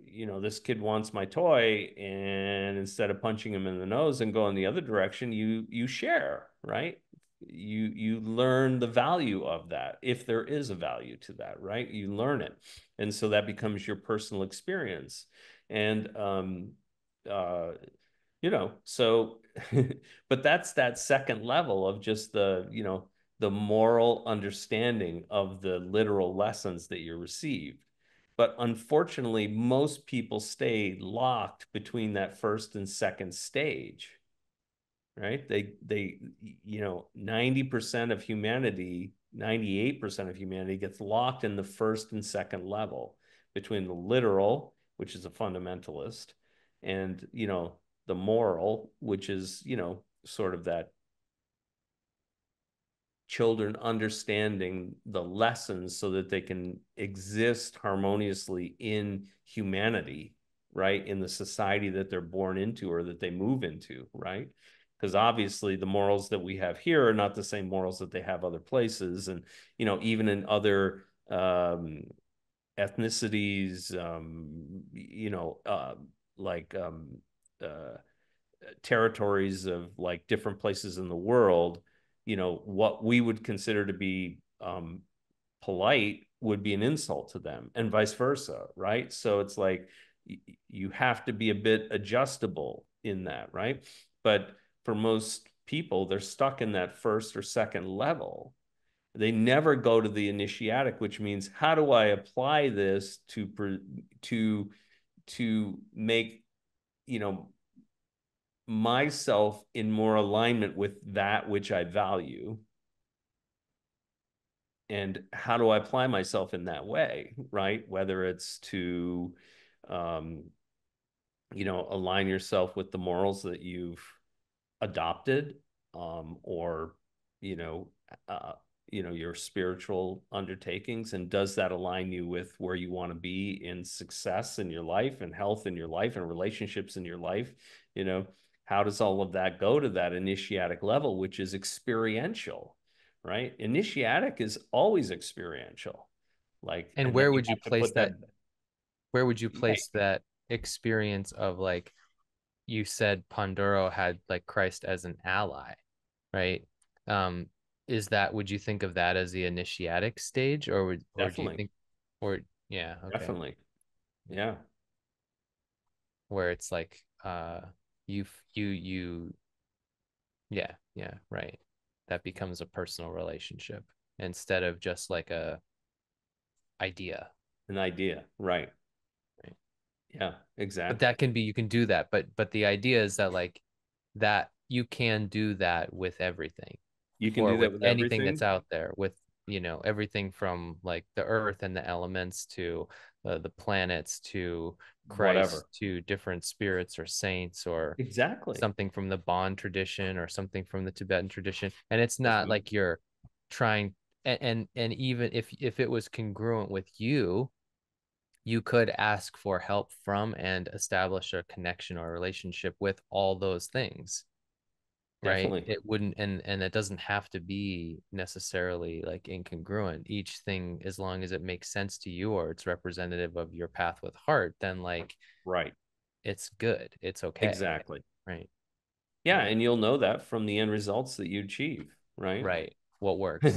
you know, this kid wants my toy, and instead of punching him in the nose and going the other direction, you share, right? You learn the value of that, if there is a value to that, right? You learn it, and so that becomes your personal experience. And uh you know, so but that's that second level of just the, you know, the moral understanding of the literal lessons that you received. But unfortunately, most people stay locked between that first and second stage, right? They, you know, 90% of humanity, 98% of humanity gets locked in the first and second level, between the literal, which is a fundamentalist, and, you know, the moral, which is, you know, sort of that children understanding the lessons so that they can exist harmoniously in humanity, right? In the society that they're born into or that they move into, right? Because obviously the morals that we have here are not the same morals that they have other places. And, you know, even in other ethnicities, you know, like uh, territories of like different places in the world, you know, what we would consider to be polite would be an insult to them, and vice versa, right? So it's like, you have to be a bit adjustable in that, right? But for most people, they're stuck in that first or second level. They never go to the initiatic, which means, how do I apply this to to make, you know, myself in more alignment with that which I value? And how do I apply myself in that way, right? Whether it's to, um, you know, align yourself with the morals that you've adopted, or, you know, uh, you know, your spiritual undertakings, and does that align you with where you want to be in success in your life, and health in your life, and relationships in your life, you know? how does all of that go to that initiatic level, which is experiential, right? Initiatic is always experiential. Like, And and then where you would you have to place put that, that? Where would you yeah, place that experience of, like, you said Panduro had like Christ as an ally, right? Um, is that, would you think of that as the initiatic stage, or do you definitely, think, or yeah, okay, definitely. Yeah, where it's like you yeah, yeah, right. That becomes a personal relationship instead of just like a idea, an idea, right? right? Yeah, But exactly. that can be, you can do that, but the idea is that, like, that you can do that with everything, You can or do with that with anything that's everything, out there, with, everything from like the earth and the elements to the planets to whatever. Christ to different spirits or saints, or Exactly. something from the Bon tradition or something from the Tibetan tradition. And it's not Definitely. like you're trying, and even if it was congruent with you, you could ask for help from and establish a connection or a relationship with all those things, right? Definitely. It wouldn't, and it doesn't have to be necessarily like incongruent. Each thing, as long as it makes sense to you or it's representative of your path with heart, then like Right. it's good, it's okay, Exactly. right? Yeah, Yeah, and you'll know that from the end results that you achieve, right? right. What works?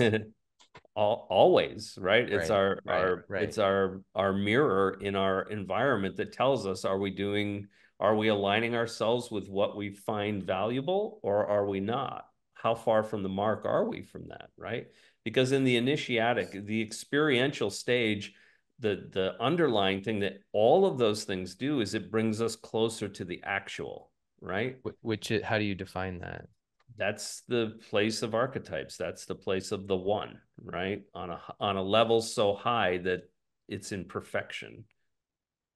Always, right? It's Right, our right, our right, it's our mirror in our environment that tells us, are we aligning ourselves with what we find valuable, or are we not? How far from the mark are we from that, right? Because in the initiatic, the experiential stage, the underlying thing that all of those things do is it brings us closer to the actual, right? which how do you define that? That's the place of archetypes. That's the place of the one, right? On a level so high that it's in perfection,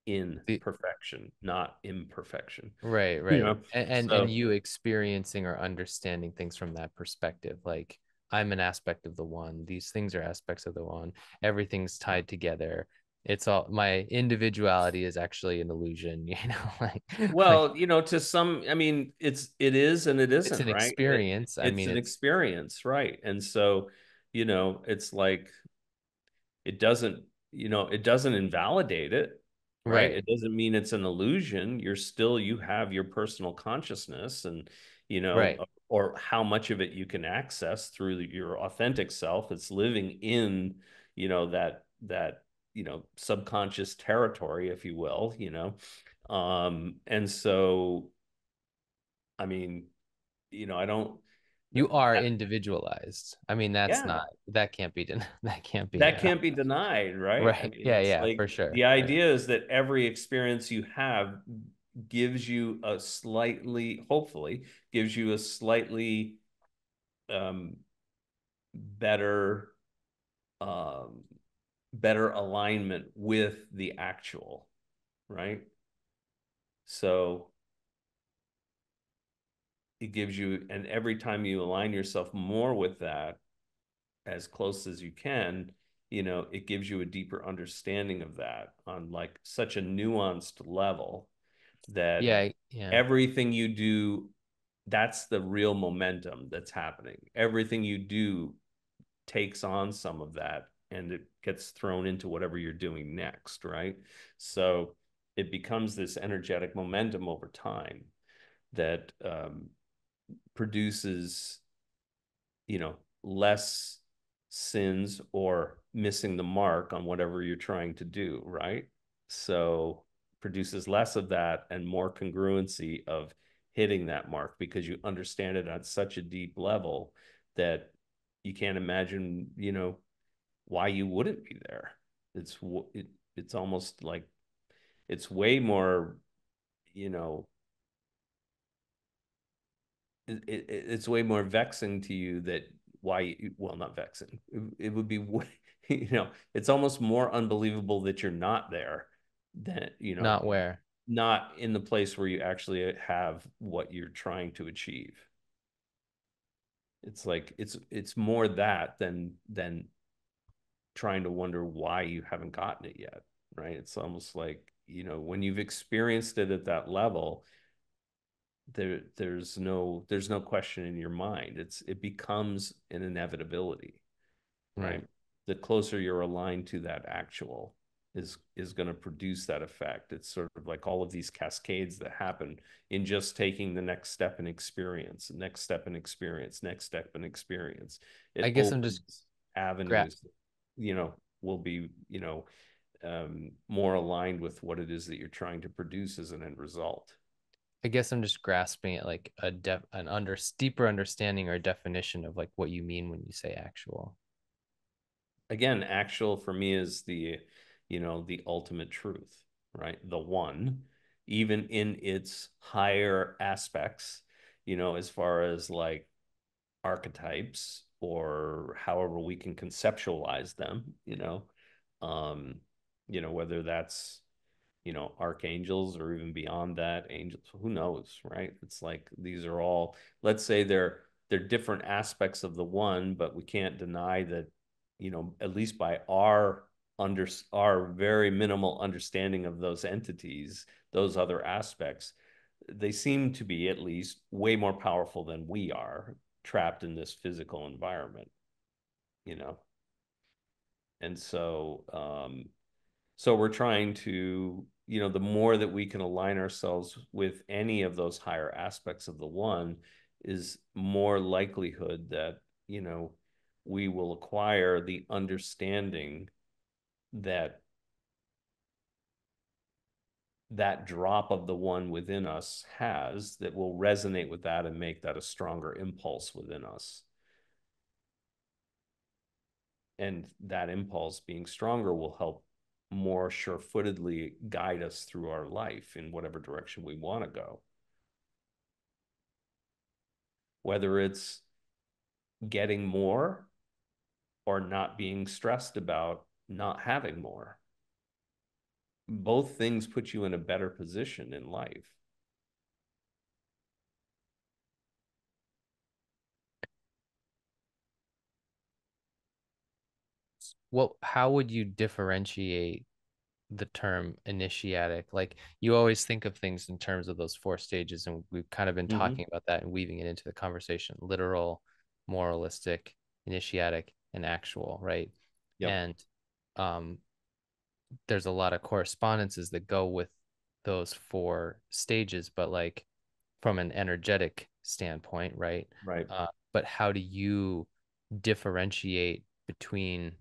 The not imperfection. Right, You right. know, And so you experiencing or understanding things from that perspective. Like, I'm an aspect of the one. These things are aspects of the one. Everything's tied together. It's all, my individuality is actually an illusion, like well, to some, I mean, it is and it it's isn't, an right? experience. I It's mean, an it's experience, right? And so, it's like it doesn't, it doesn't invalidate it, right? right, It doesn't mean it's an illusion. You have your personal consciousness, and, right. or how much of it you can access through your authentic self. It's living in, that, subconscious territory, if you will, and so, I mean, I don't, You are that, individualized. I mean, yeah. that can't be that can't be That can't be denied, right? I right. mean, Yeah, it's yeah, like for sure. the Yeah. idea is that every experience you have hopefully, gives you a slightly um, better, um, better alignment with the actual, right? So it gives you, and every time you align yourself more with that, as close as you can, it gives you a deeper understanding of that on like such a nuanced level that Yeah, yeah. everything you do, that's the real momentum that's happening. Everything you do takes on some of that and it gets thrown into whatever you're doing next, right? So it becomes this energetic momentum over time that produces less sins or missing the mark on whatever you're trying to do, right? So produces less of that and more congruency of hitting that mark because you understand it on such a deep level that you can't imagine, why you wouldn't be there. It's it's almost like it's way more, you know, it's way more vexing to you that well, not vexing, it would be it's almost more unbelievable that you're not there than Not where. not in the place where you actually have what you're trying to achieve. It's like it's more that than trying to wonder why you haven't gotten it yet, right? It's almost like when you've experienced it at that level, there's no question in your mind. It becomes an inevitability, right? Mm. The closer you're aligned to that actual is going to produce that effect. It's sort of like all of these cascades that happen in just taking the next step in experience, next step in experience, next step in experience. I It guess I'm just opens avenues, will be, more aligned with what it is that you're trying to produce as an end result. I guess I'm just grasping at like deeper understanding or definition of like what you mean when you say actual. Again, actual for me is the ultimate truth, right? The one, even in its higher aspects, as far as like archetypes or however we can conceptualize them, um, whether that's archangels or even beyond that, angels, who knows, right? It's like these are all, let's say they're different aspects of the one, but we can't deny that, at least by our very minimal understanding of those entities, those other aspects, they seem to be at least way more powerful than we are, trapped in this physical environment, you know. And so we're trying to, the more that we can align ourselves with any of those higher aspects of the one, is more likelihood that, we will acquire the understanding that that drop of the one within us has, that will resonate with that and make that a stronger impulse within us. And that impulse being stronger will help more sure-footedly guide us through our life in whatever direction we want to go. Whether it's getting more or not being stressed about not having more. Both things put you in a better position in life. Well, how would you differentiate the term initiatic? Like you always think of things in terms of those four stages, and we've kind of been Mm-hmm. talking about that and weaving it into the conversation: literal, moralistic, initiatic, and actual, right? Yep. And um, there's a lot of correspondences that go with those four stages, but like from an energetic standpoint, right? Right. But how do you differentiate between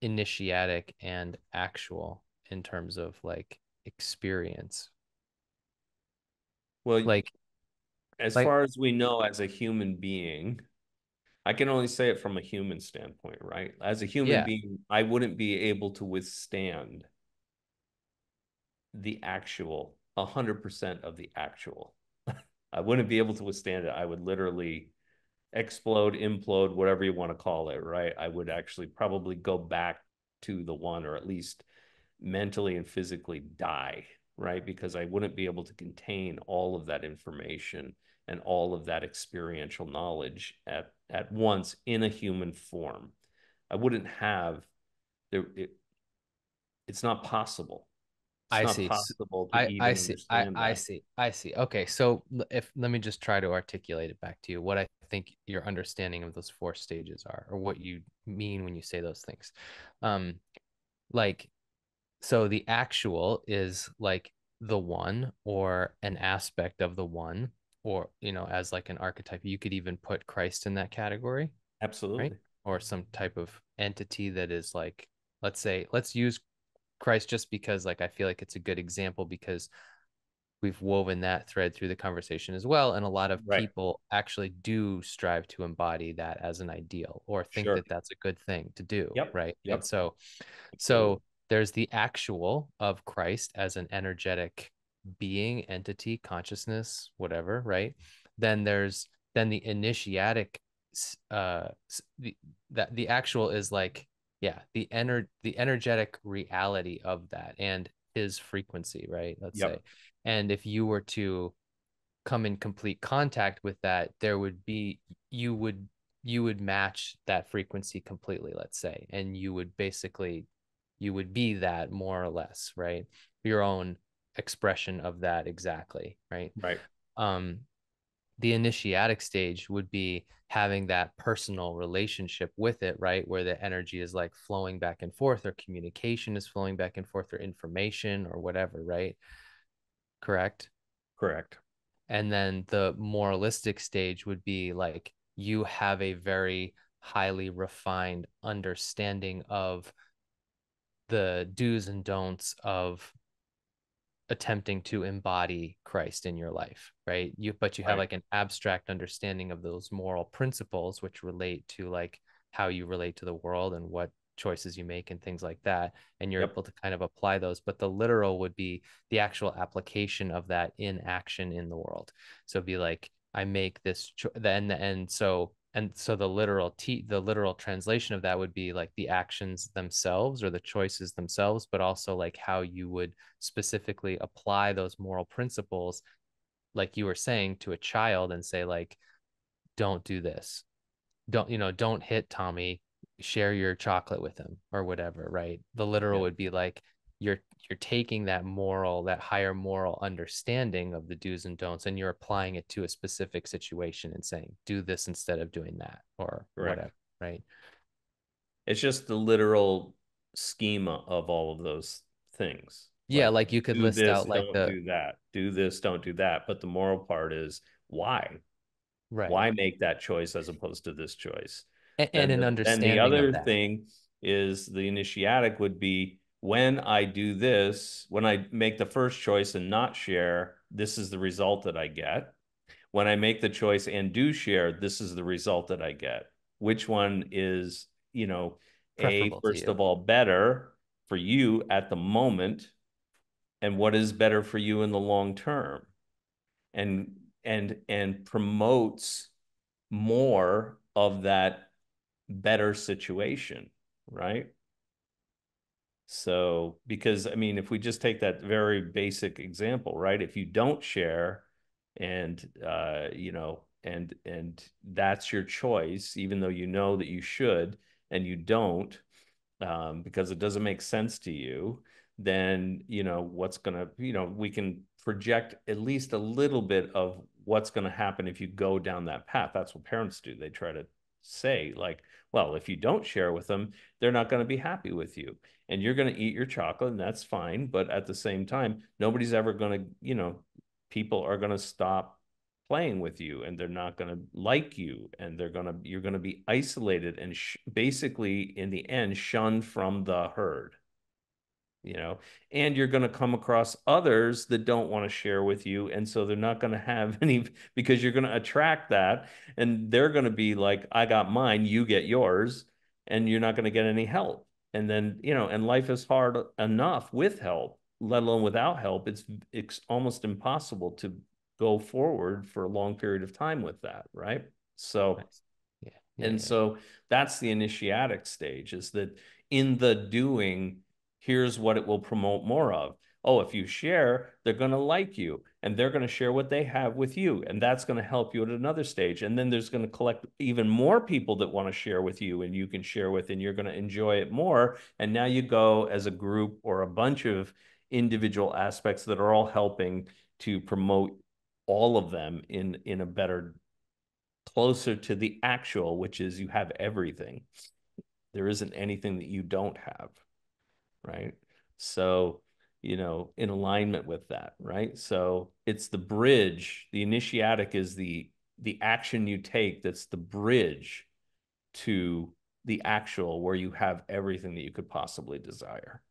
initiatic and actual in terms of like experience? Well, Like, as like, far as we know, as a human being, I can only say it from a human standpoint, right? As a human yeah, being, I wouldn't be able to withstand the actual, 100% of the actual. I wouldn't be able to withstand it. I would literally explode, implode, whatever you want to call it, right? I would actually probably go back to the one, or at least mentally and physically die, right? Because I wouldn't be able to contain all of that information and all of that experiential knowledge at once in a human form. I wouldn't have there. It's not possible. It's I not see. possible to I even see. understand I that. see. I see. Okay, so if let me just try to articulate it back to you, what I think your understanding of those four stages are, or what you mean when you say those things. Um, like, so the actual is like the one or an aspect of the one, or as like an archetype. You could even put Christ in that category, right? Absolutely. Or some type of entity that is like, let's use Christ just because like I feel like it's a good example because we've woven that thread through the conversation as well. And a lot of Right. people actually do strive to embody that as an ideal or think Sure. that that's a good thing to do, Yep. right? And Yep. so Absolutely. there's the actual of Christ as an energetic being, entity, consciousness, whatever, right? Then the initiatic the the actual is like, yeah, the energetic reality of that and his frequency, right? Let's say. Yep. And if you were to come in complete contact with that, there would be you would you would match that frequency completely, let's say, and you would be that more or less, right? Your own expression of that exactly, right? Right. The initiatic stage would be having that personal relationship with it, right? Where the energy is like flowing back and forth, or communication is flowing back and forth, or information or whatever, right? Correct. Correct. And then the moralistic stage would be like you have a very highly refined understanding of the do's and don'ts of attempting to embody Christ in your life, right? But you have Right. like an abstract understanding of those moral principles, which relate to like how you relate to the world and what choices you make and things like that. And you're Yep. able to kind of apply those. But the literal would be the actual application of that in action in the world. So it'd be like, I make this, and so the literal translation of that would be like the actions themselves or the choices themselves, but also like how you would specifically apply those moral principles, like you were saying, to a child and say like, don't do this, don't hit Tommy, share your chocolate with him or whatever, right? The literal Yeah. would be like you're taking that higher moral understanding of the do's and don'ts, and you're applying it to a specific situation and saying do this instead of doing that or Correct. whatever, right? It's just the literal schema of all of those things. Yeah, Like, like you could do list this, out like don't the do that. Do this, don't do that. But the moral part is why? right. Why make that choice as opposed to this choice? And an Then the understanding of other that. thing is the initiatic would be when I do this, when I make the first choice and not share, this is the result that I get. When I make the choice and do share, this is the result that I get. Which one is, Preferable to first you. of all, better for you at the moment, and what is better for you in the long term, and promotes more of that better situation, right? So, because I mean, if we just take that very basic example, right? If you don't share and and that's your choice, even though you know that you should and you don't, because it doesn't make sense to you, then what's gonna, we can project at least a little bit of what's gonna happen if you go down that path. That's what parents do. They try to say, like, well, if you don't share with them, they're not going to be happy with you. And you're going to eat your chocolate, and that's fine. But at the same time, nobody's ever going to, people are going to stop playing with you, and they're not going to like you, and you're going to be isolated and basically in the end shunned from the herd, and you're going to come across others that don't want to share with you, and so they're not going to have any, because you're going to attract that, and they're going to be like, I got mine, you get yours, and you're not going to get any help. And then, and life is hard enough with help, let alone without help. It's almost impossible to go forward for a long period of time with that, right? So Nice. Yeah. Yeah. and Yeah. so that's the initiatic stage, is that in the doing, here's what it will promote more of. Oh, if you share, they're going to like you, and they're going to share what they have with you. And that's going to help you at another stage. And then there's going to collect even more people that want to share with you, and you can share with, and you're going to enjoy it more. And now you go as a group or a bunch of individual aspects that are all helping to promote all of them in a better, closer to the actual, which is you have everything. There isn't anything that you don't have, right? So, in alignment with that, right? So it's the bridge. The initiatic is the action you take that's the bridge to the actual, where you have everything that you could possibly desire.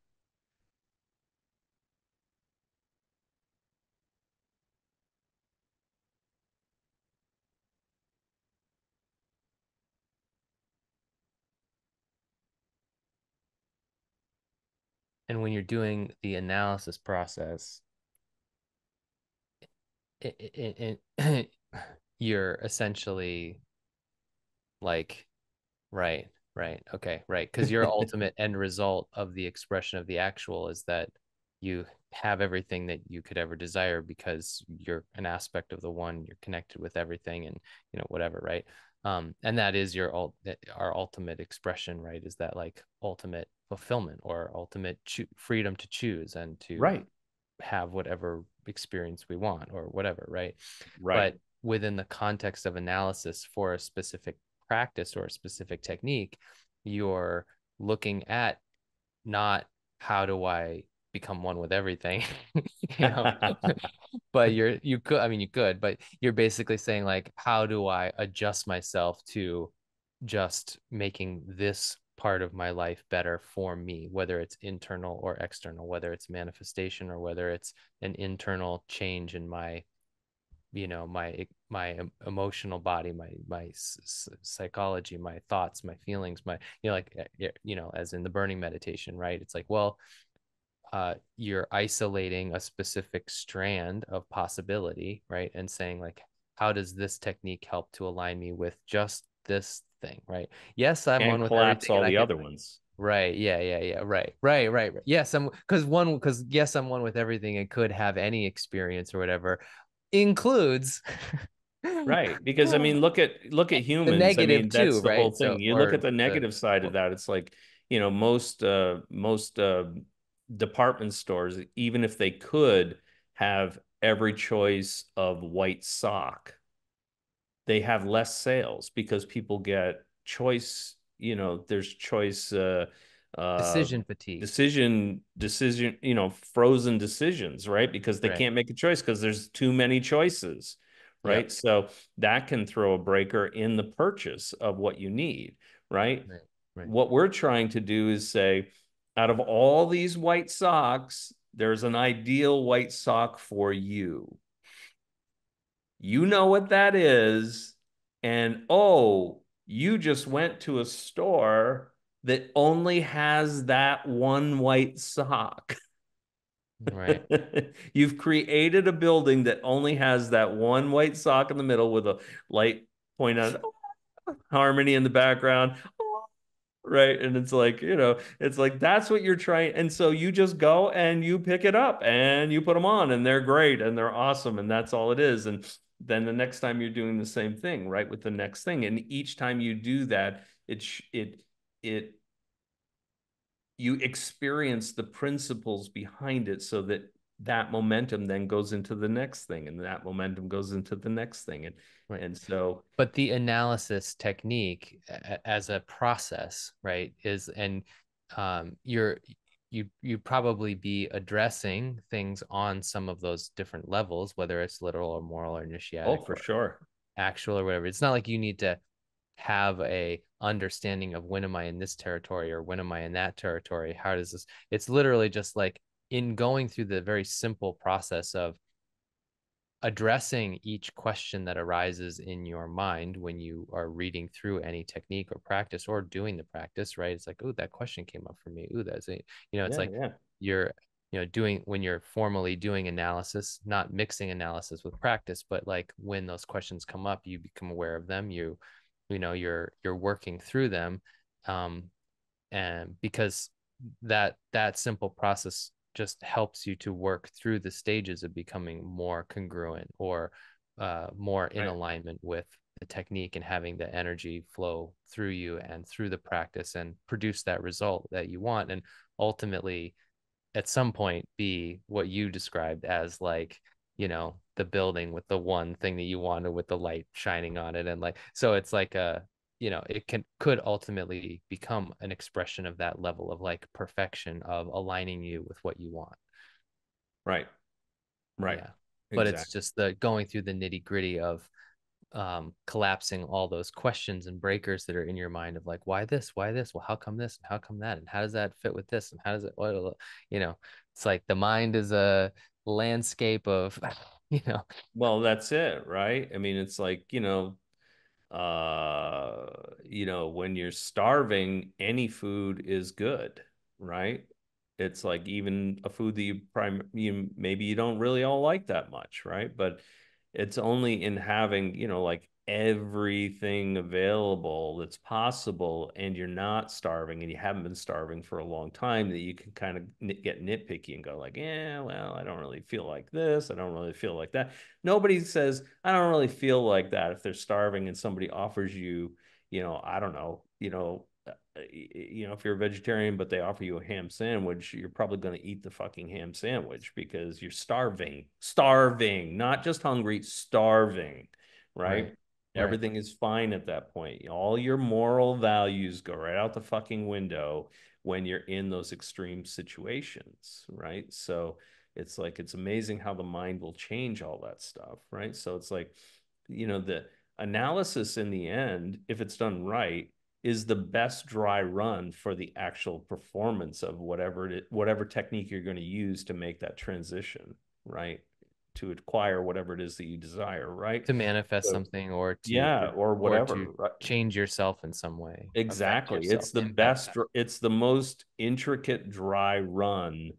And when you're doing the analysis process, you're essentially like, right, right, okay, right. Because your ultimate end result of the expression of the actual is that you have everything that you could ever desire because you're an aspect of the one, you're connected with everything and whatever, right? And that is our ultimate expression, right? Is that like ultimate fulfillment or ultimate freedom to choose and to Right. have whatever experience we want or whatever, right? Right. But within the context of analysis for a specific practice or a specific technique, you're looking at not how do I become one with everything, you know, but you could, I mean, you could, but you're basically saying like, how do I adjust myself to just making this part of my life better for me, whether it's internal or external, whether it's manifestation or whether it's an internal change in my, my emotional body, my psychology, my thoughts, my feelings, my, like, as in the burning meditation, right? It's like, well, you're isolating a specific strand of possibility, right? And saying like, how does this technique help to align me with just this thing, right? Yes, I'm And one with collapse everything, all and I the could, other ones. right, yeah, right. Yes, because yes, I'm one with everything and could have any experience or whatever, includes Right. Because I mean, look at the humans. I negative mean, that's too, the whole right? thing. So, You look at or the the, negative side of that. It's like, most department stores, even if they could have every choice of white sock, they have less sales because people get choice, there's choice, uh decision fatigue, decision, frozen decisions, right? Because they right, can't make a choice because there's too many choices, yep, right? So that can throw a breaker in the purchase of what you need, right? right, right, What we're trying to do is say, out of all these white socks, there's an ideal white sock for you. You know what that is. And oh, you just went to a store that only has that one white sock. right, You've created a building that only has that one white sock in the middle with a light point on harmony in the background. Right. And it's like, it's like that's what you're trying. And so you just go and you pick it up and you put them on and they're great and they're awesome. And that's all it is. And then the next time you're doing the same thing, right, with the next thing. And each time you do that, it, you experience the principles behind it so that that momentum then goes into the next thing and that momentum goes into the next thing. right. And so, But the analysis technique as a process, right, is, and you probably be addressing things on some of those different levels, whether it's literal or moral or oh, initiatic for or sure. actual or whatever. It's not like you need to have a understanding of when am I in this territory or when am I in that territory? How does this? It's literally just like in going through the very simple process of addressing each question that arises in your mind when you are reading through any technique or practice or doing the practice, right? It's like, oh, that question came up for me. Oh, that's it. It's Yeah, like yeah. you're, doing, when you're formally doing analysis, not mixing analysis with practice, but like when those questions come up, you become aware of them. You're working through them. And because that simple process just helps you to work through the stages of becoming more congruent or more in Right. alignment with the technique and having the energy flow through you and through the practice and produce that result that you want, and ultimately at some point be what you described as like, the building with the one thing that you wanted with the light shining on it. And like, so it's like it could ultimately become an expression of that level of like perfection of aligning you with what you want. Right. Right. Yeah. But it's Exactly. just the going through the nitty gritty of collapsing all those questions and breakers that are in your mind of like, why this, well, how come this and how come that, and how does that fit with this, and how does it, you know it's like the mind is a landscape of you know Well, that's it, right? I mean, it's like, when you're starving, any food is good, right? It's like even a food that you maybe you don't really all like that much, right? But it's only in having, like everything available that's possible and you're not starving and you haven't been starving for a long time that you can kind of get nitpicky and go like, yeah, well, I don't really feel like this. I don't really feel like that. Nobody says, I don't really feel like that if they're starving and somebody offers you, I don't know, if you're a vegetarian, but they offer you a ham sandwich, you're probably going to eat the fucking ham sandwich because you're starving, not just hungry, starving, right? Right. Right. Everything is fine at that point. All your moral values go right out the fucking window when you're in those extreme situations, right? So it's like, it's amazing how the mind will change all that stuff, right? So it's like, the analysis in the end, if it's done right, is the best dry run for the actual performance of whatever technique you're going to use to make that transition, right? To acquire whatever it is that you desire, right? To manifest So, something or to yeah, or or to whatever, right? change yourself in some way, affect Exactly. yourself, It's the impact best, that. it's the most intricate dry run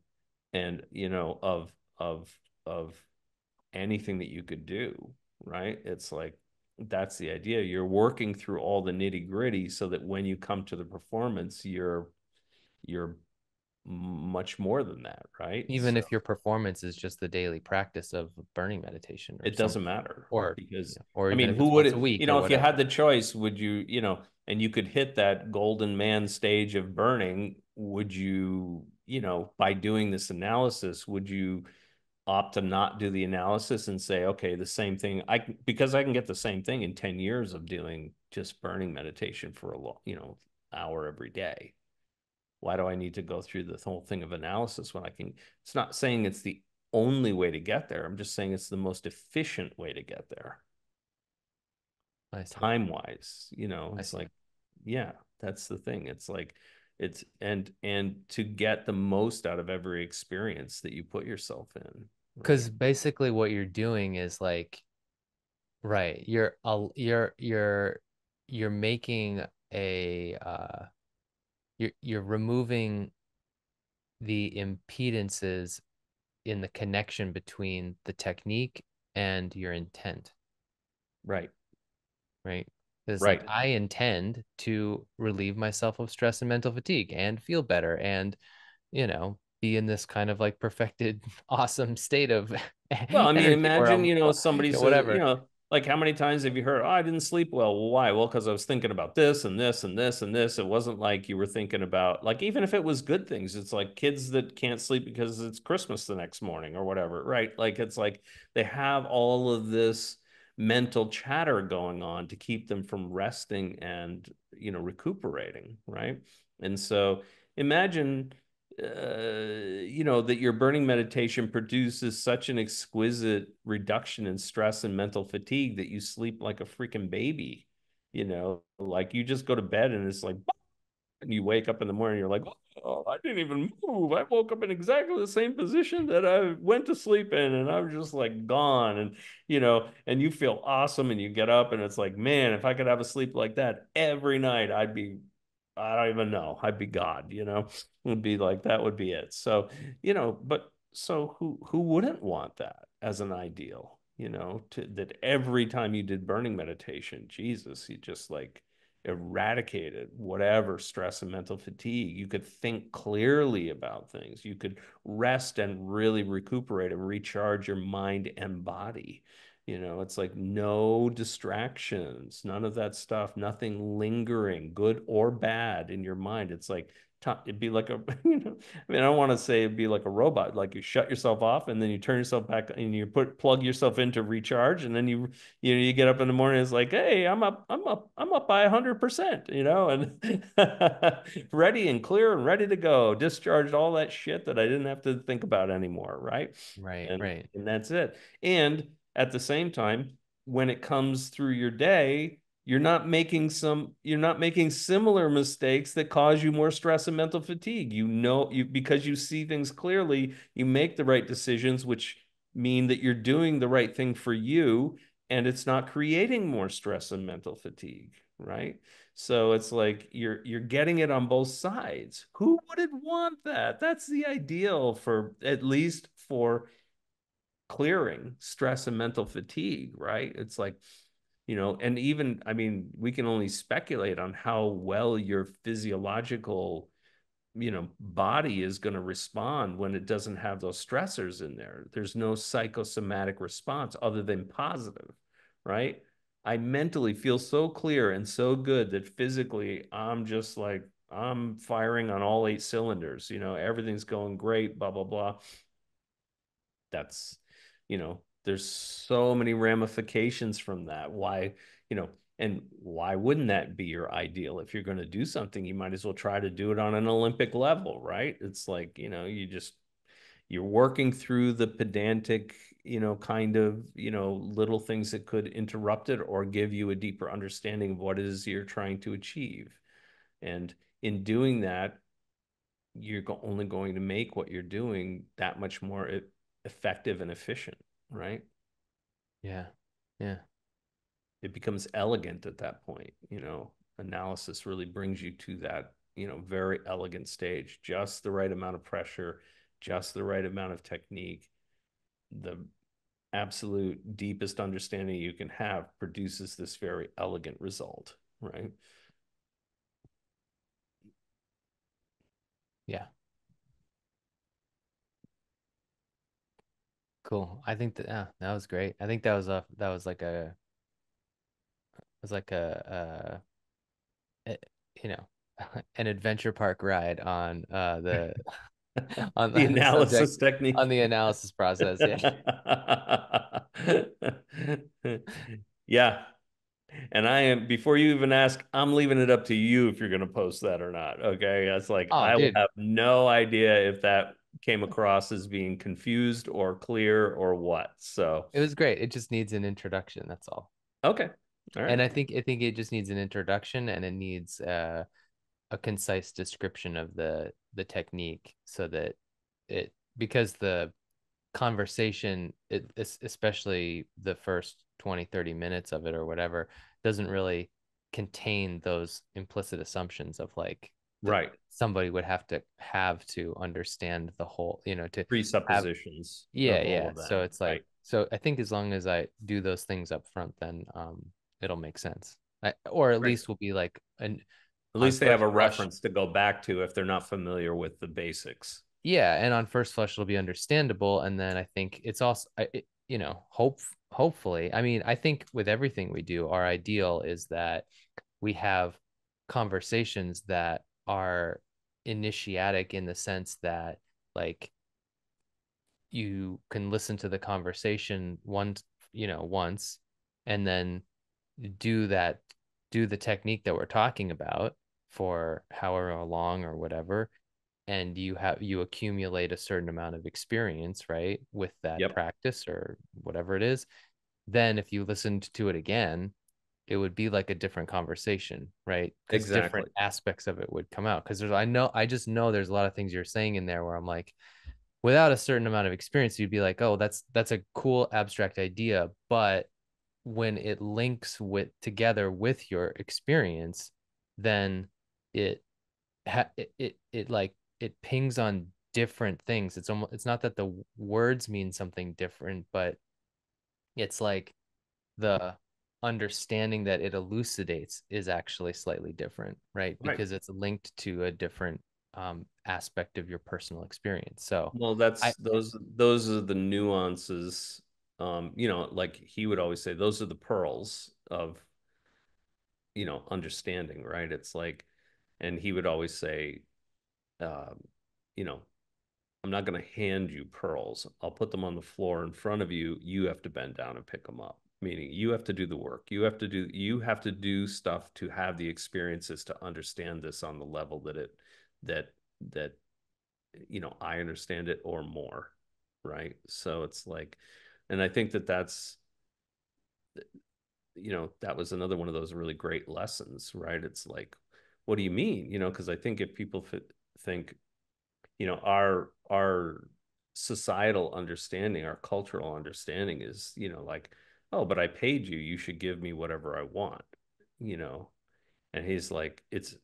and of of anything that you could do, right? It's like, that's the idea. You're working through all the nitty-gritty so that when you come to the performance, you're much more than that, right? Even So if your performance is just the daily practice of burning meditation or it doesn't something, matter or because, or I even mean, if who it's would once a it, week or if you had whatever. the choice, would you, and you could hit that golden man stage of burning, would you, by doing this analysis, would you opt to not do the analysis and say, okay, the same thing, because I can get the same thing in 10 years of doing just burning meditation for a long, hour every day. Why do I need to go through the whole thing of analysis when I can? It's not saying it's the only way to get there. I'm just saying it's the most efficient way to get there, I see. time wise. I It's see. like, yeah, that's the thing. It's like, and to get the most out of every experience that you put yourself in, Because right? basically what you're doing is like, right, you're making a you're removing the impedances in the connection between the technique and your intent, Right. right? It's like Right. I intend to relieve myself of stress and mental fatigue and feel better and, be in this kind of like perfected, awesome state of Well, I mean, energy where imagine, I'm, somebody says, whatever. like how many times have you heard, oh, I didn't sleep well. Well, why? Well, because I was thinking about this and this and this and this. It wasn't like you were thinking about, like, even if it was good things, it's like kids that can't sleep because it's Christmas the next morning or whatever, right? Like, it's like they have all of this mental chatter going on to keep them from resting and, recuperating, right? And so imagine that your burning meditation produces such an exquisite reduction in stress and mental fatigue that you sleep like a freaking baby. Like you just go to bed and it's like, and you wake up in the morning, you're like, oh, I didn't even move. I woke up in exactly the same position that I went to sleep in, and I was just like gone. And and you feel awesome, and you get up, and it's like, man, if I could have a sleep like that every night, I don't even know, I'd be God. Would be like that would be it. So, but so who wouldn't want that as an ideal? That every time you did burning meditation, Jesus, you just like eradicated whatever stress and mental fatigue. You could think clearly about things. You could rest and really recuperate and recharge your mind and body. It's like no distractions, none of that stuff, nothing lingering, good or bad in your mind. It's like it'd be like a, I mean, I don't want to say it'd be like a robot, like you shut yourself off and then you turn yourself back and you plug yourself into recharge, and then you get up in the morning, it's like, hey, I'm up by 100%, and ready and clear and ready to go, discharged all that shit that I didn't have to think about anymore, right? Right, and right. and that's it. And at the same time, when it comes through your day, you're not making similar mistakes that cause you more stress and mental fatigue. Because you see things clearly, you make the right decisions, which mean that you're doing the right thing for you, and it's not creating more stress and mental fatigue, right? So it's like you're getting it on both sides. Who wouldn't want that? That's the ideal, for at least for clearing stress and mental fatigue, right? It's like, and even, I mean, we can only speculate on how well your physiological, body is going to respond when it doesn't have those stressors in there. There's no psychosomatic response other than positive, right? I mentally feel so clear and so good that physically I'm just like I'm firing on all 8 cylinders, everything's going great, blah, blah, blah. That's, there's so many ramifications from that. Why, and why wouldn't that be your ideal? If you're going to do something, you might as well try to do it on an Olympic level, right? It's like, you're working through the pedantic, kind of, little things that could interrupt it or give you a deeper understanding of what it is you're trying to achieve. And in doing that, you're only going to make what you're doing that much more effective and efficient, right? Yeah. Yeah. It becomes elegant at that point. Analysis really brings you to that, very elegant stage, just the right amount of pressure, just the right amount of technique. The absolute deepest understanding you can have produces this very elegant result, right? Yeah. Cool. I think that, yeah, that was great. I think that was like a you know, an adventure park ride on the on The the subject, analysis technique. on the analysis process. Yeah. Yeah. And before you even ask, I'm leaving it up to you if you're going to post that or not. Okay. That's like, Oh, I will dude, have no idea if that came across as being confused or clear or what. So, it was great. It just needs an introduction. That's all. okay. All And right. I think it just needs an introduction, and it needs a concise description of the technique, so that it, because the conversation, especially the first 20-30 minutes of it or whatever, doesn't really contain those implicit assumptions of like that Right. somebody would have to understand the whole, to have. Presuppositions Yeah, of all yeah. of So that. it's like, Right. so I think as long as I do those things up front, then it'll make sense. Or at Right. least will be like an At on least they have first a blush. reference to go back to if they're not familiar with the basics. Yeah, and on first flush it'll be understandable, and then I think it's also, hopefully, I mean, I think with everything we do, our ideal is that we have conversations that are initiatic, in the sense that, like, you can listen to the conversation once, and then do that do the technique that we're talking about for however long or whatever, and you accumulate a certain amount of experience, right, with that Yep. practice or whatever it is. Then if you listened to it again, it would be like a different conversation, right? Because different Exactly. aspects of it would come out. Because I just know there's a lot of things you're saying in there where I'm like, without a certain amount of experience, you'd be like, oh, that's a cool abstract idea, but when it links with together with your experience, then it it pings on different things. It's not that the words mean something different, but it's like the understanding that it elucidates is actually slightly different, right? Right. Because it's linked to a different aspect of your personal experience. So Well, I those are the nuances. Like he would always say, those are the pearls of, understanding, right? It's like, and he would always say, um, you know, I'm not going to hand you pearls. I'll put them on the floor in front of you. You have to bend down and pick them up. Meaning you have to do the work. You have to do stuff to have the experiences to understand this on the level that that I understand it or more, right? So it's like, and I think that was another one of those really great lessons, right? It's like, what do you mean? Because I think if people think, our societal understanding, our cultural understanding is, like, oh, but I paid you, you should give me whatever I want, you know. And he's like, it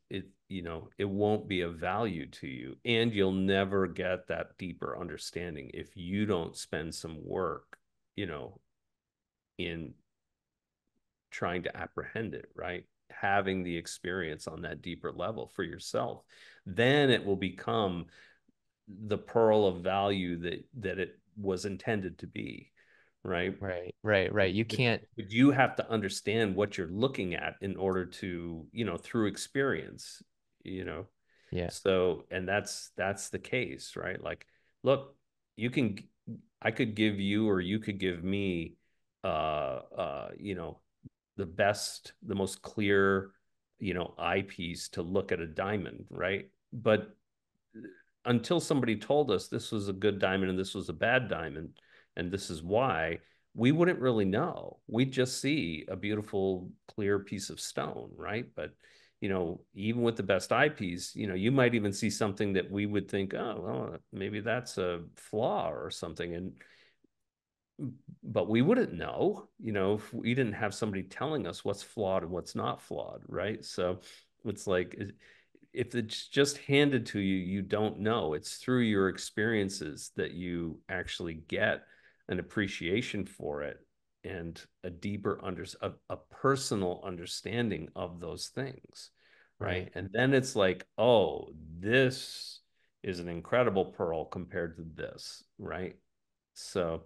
won't be of value to you, and you'll never get that deeper understanding if you don't spend some work, in trying to apprehend it, right? Having the experience on that deeper level for yourself. Then it will become the pearl of value that it was intended to be, right? right. You But, can't. but you have to understand what you're looking at in order to, through experience, you know. Yeah. So, and that's the case, right? Like, look, you can, I could give you, or you could give me, you know, the best, the most clear, you know, eyepiece to look at a diamond, right? But until somebody told us this was a good diamond and this was a bad diamond, and this is why, we wouldn't really know. We'd just see a beautiful, clear piece of stone, right? But, you know, even with the best eyepiece, you know, you might even see something that we would think, oh, well, maybe that's a flaw or something. And but we wouldn't know, you know, if we didn't have somebody telling us what's flawed and what's not flawed, right? So it's like, if it's just handed to you, you don't know. It's through your experiences that you actually get an appreciation for it and a deeper a personal understanding of those things, right? Right. And then it's like, oh, this is an incredible pearl compared to this, right? So,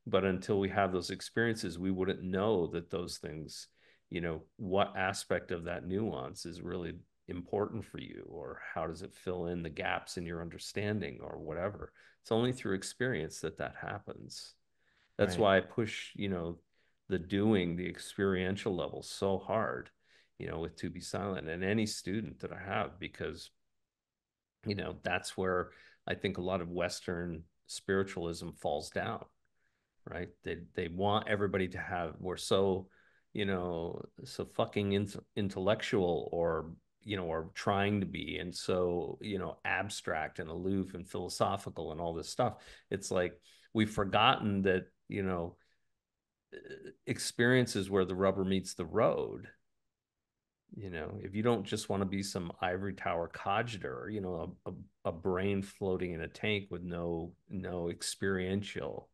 but until we have those experiences, we wouldn't know that those things, you know, what aspect of that nuance is really important for you, or how does it fill in the gaps in your understanding or whatever. It's only through experience that that happens. That's Right. why I push, you know, the doing, the experiential level so hard, you know, with To Be Silent and any student that I have, because, you know, that's where I think a lot of Western spiritualism falls down, right? They want everybody to have, we're so, you know, so fucking intellectual, or, you know, or trying to be, and so, you know, abstract and aloof and philosophical and all this stuff. It's like we've forgotten that, you know, experiences where the rubber meets the road. You know, if you don't just want to be some ivory tower cogitator, you know, a brain floating in a tank with no experiential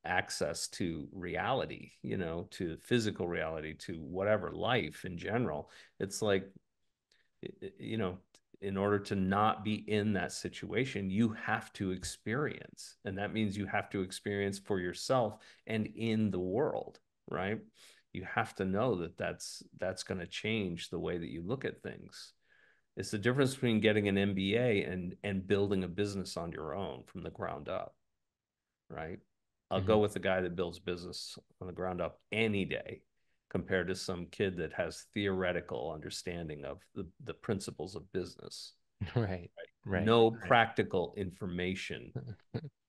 access to reality, you know, to physical reality, to whatever, life in general. It's like, you know, in order to not be in that situation, you have to experience. And that means you have to experience for yourself and in the world, right? You have to know that that's going to change the way that you look at things. It's the difference between getting an MBA and building a business on your own from the ground up, right? I'll Mm-hmm. go with the guy that builds business on the ground up any day, compared to some kid that has theoretical understanding of the principles of business. Right. Right. No practical information.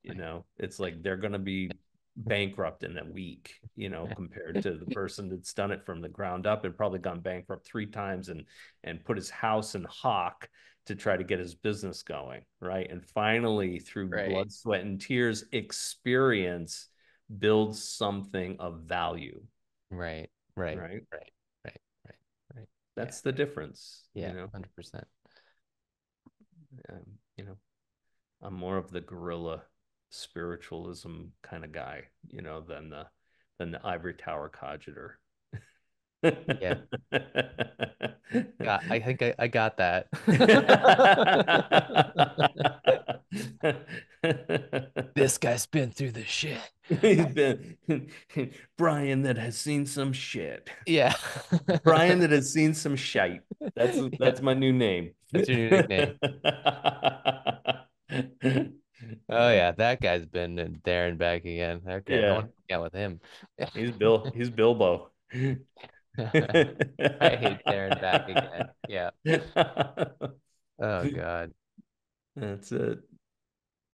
You Right. know, it's like they're going to be bankrupt in a week, you know, compared to the person that's done it from the ground up and probably gone bankrupt 3 times and put his house in hock to try to get his business going, right? And finally, through Right. blood, sweat, and tears, experience builds something of value, Right. Right. right? Right. Right. Right. Right. Yeah. That's the difference, you Yeah. know. 100%. You know, I'm more of the guerrilla spiritualism kind of guy, you know, than the ivory tower cogitator. Yeah. I think I got that. This guy's been through the shit. He's been Brian that has seen some shit. Yeah. Brian that has seen some shite. Yeah. That's my new name. That's your new nickname. Oh yeah, that guy's been there and back again. Okay, I Yeah, want to hang out with him. he's Bilbo. I hate there and back again. Yeah. Oh God. That's it.